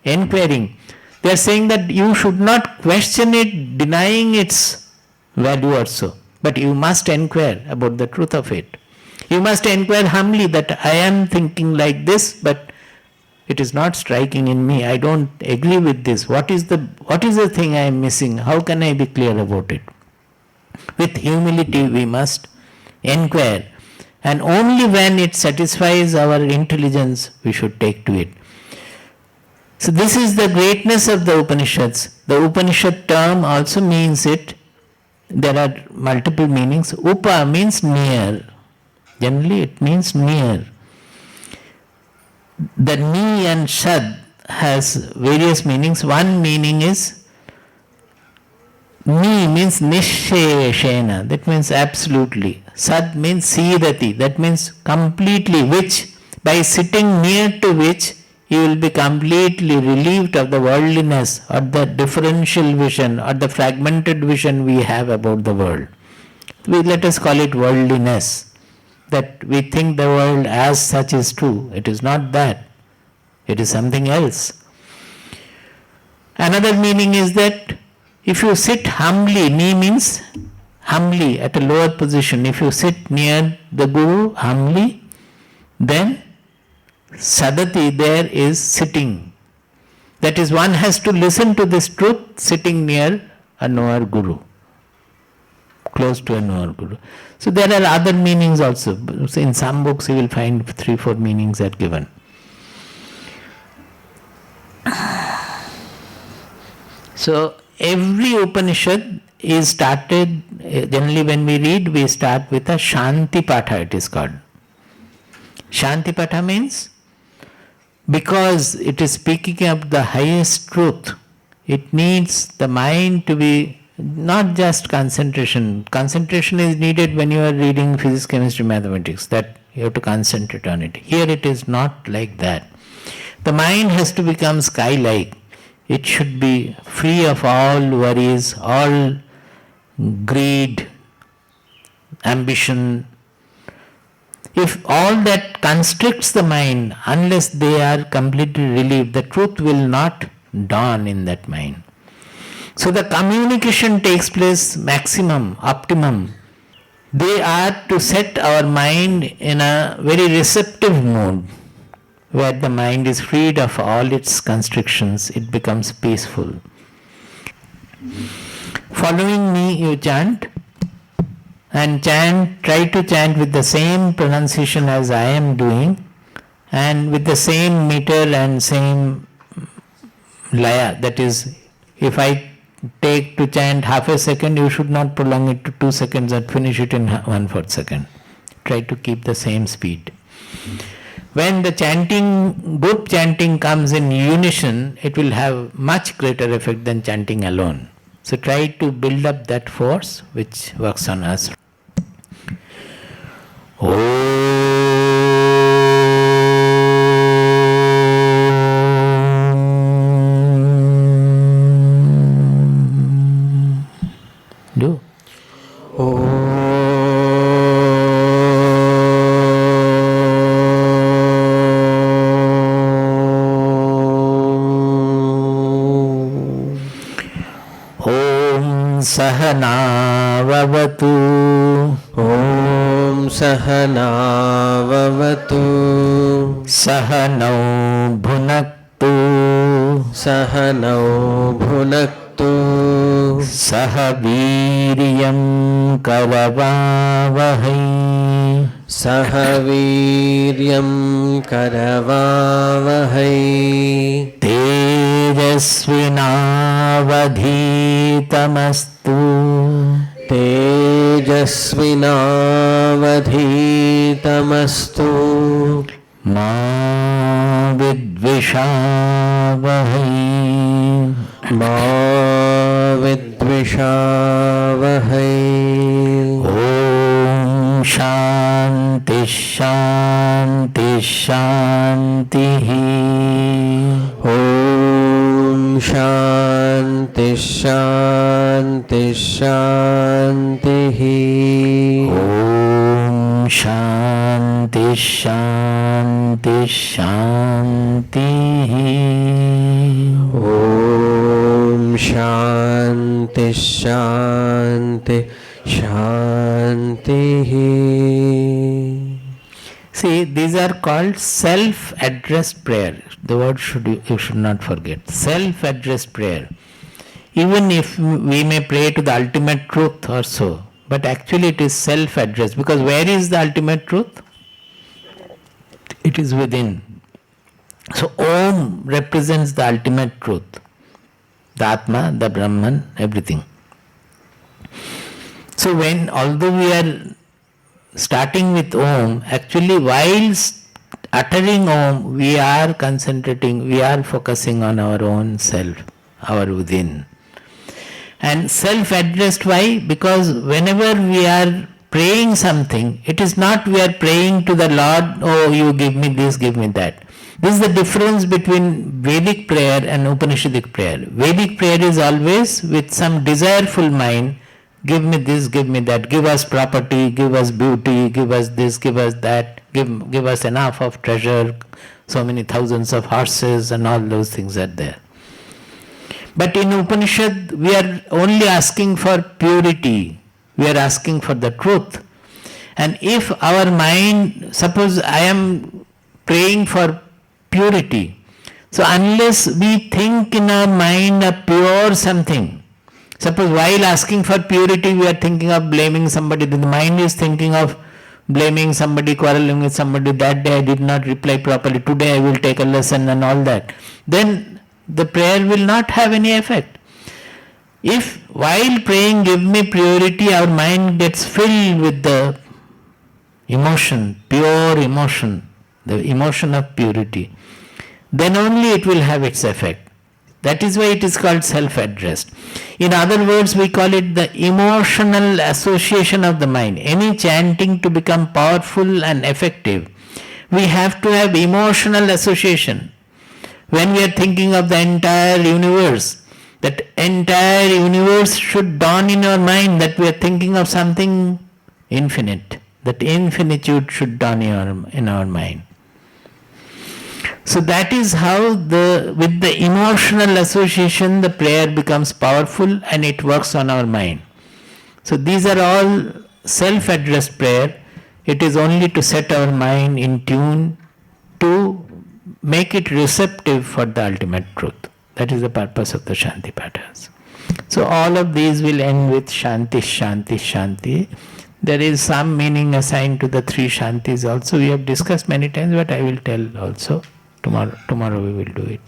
inquiring. They are saying that you should not question it, denying its value also. But you must inquire about the truth of it. You must inquire humbly that I am thinking like this, but it is not striking in me. I don't agree with this. What is the thing I am missing? How can I be clear about it? With humility we must inquire. And only when it satisfies our intelligence we should take to it. So this is the greatness of the Upanishads. The Upanishad term also means it. There are multiple meanings. Upa means near. Generally it means near. The ni and shad has various meanings. One meaning is ni means nisheshena, that means absolutely. Sad means sidati, that means completely, which by sitting near to which you will be completely relieved of the worldliness or the differential vision or the fragmented vision we have about the world. Let us call it worldliness. That we think the world as such is true. It is not that. It is something else. Another meaning is that if you sit humbly, ni means humbly at a lower position, if you sit near the Guru humbly, then sadati there is sitting. That is, one has to listen to this truth sitting near a knower Guru, close to a knower Guru. So there are other meanings also. In some books you will find 3-4 meanings are given. So every Upanishad is started, generally when we read, we start with a Shanti Patha, it is called. Shanti Patha means, because it is speaking of the highest truth, it needs the mind to be not just concentration. Concentration is needed when you are reading physics, chemistry, mathematics, that you have to concentrate on it. Here it is not like that. The mind has to become sky-like. It should be free of all worries, all greed, ambition. If all that constricts the mind, unless they are completely relieved, the truth will not dawn in that mind. So the communication takes place maximum, optimum. They are to set our mind in a very receptive mood, where the mind is freed of all its constrictions, it becomes peaceful. Following me, you chant, and try to chant with the same pronunciation as I am doing, and with the same meter and same laya. That is, if I take to chant half a second, you should not prolong it to 2 seconds and finish it in 1/4 second. Try to keep the same speed. When the chanting, group chanting comes in unison, it will have much greater effect than chanting alone. So try to build up that force which works on us. Do. Sahanavavatu. Om Sahanavavatu. Sahanau bhunaktu. Sahanau bhunaktu. Sahaviryam karavavahai. Sahaviryam karavavahai. Tejasvinavadhitamastu. Tejasvinavadhitamastu. Ma vidvishavahai. Ma vidvishavahai. Om Shanti Shanti Shantihi. Om Shanti Shanti Shantihi. Om Shanti Shanti Shantihi. Om Shanti Shanti Shantihi. See, these are called self-addressed prayer. The word you should not forget. Self-addressed prayer. Even if we may pray to the ultimate truth or so, but actually it is self-addressed, because where is the ultimate truth? It is within. So Om represents the ultimate truth. The Atma, the Brahman, everything. So although we are starting with Om, actually whilst uttering Om, we are concentrating, we are focusing on our own self, our within. And self-addressed, why? Because whenever we are praying something, it is not we are praying to the Lord, oh you give me this, give me that. This is the difference between Vedic prayer and Upanishadic prayer. Vedic prayer is always with some desireful mind, give me this, give me that, give us property, give us beauty, give us this, give us that, give us enough of treasure, so many thousands of horses and all those things are there. But in Upanishad, we are only asking for purity. We are asking for the truth. And if our mind, suppose I am praying for purity, so unless we think in our mind a pure something, suppose while asking for purity we are thinking of blaming somebody, the mind is thinking of blaming somebody, quarreling with somebody, that day I did not reply properly, today I will take a lesson and all that, then the prayer will not have any effect. If while praying give me purity, our mind gets filled with the emotion, pure emotion, the emotion of purity, then only it will have its effect. That is why it is called self-addressed. In other words, we call it the emotional association of the mind. Any chanting to become powerful and effective, we have to have emotional association. When we are thinking of the entire universe, that entire universe should dawn in our mind that we are thinking of something infinite. That infinitude should dawn in our mind. So that is how with the emotional association the prayer becomes powerful and it works on our mind. So these are all self-addressed prayer. It is only to set our mind in tune to make it receptive for the ultimate truth. That is the purpose of the Shanti patterns. So all of these will end with Shanti, Shanti, Shanti. There is some meaning assigned to the three Shantis also. We have discussed many times, but I will tell also. Tomorrow we will do it.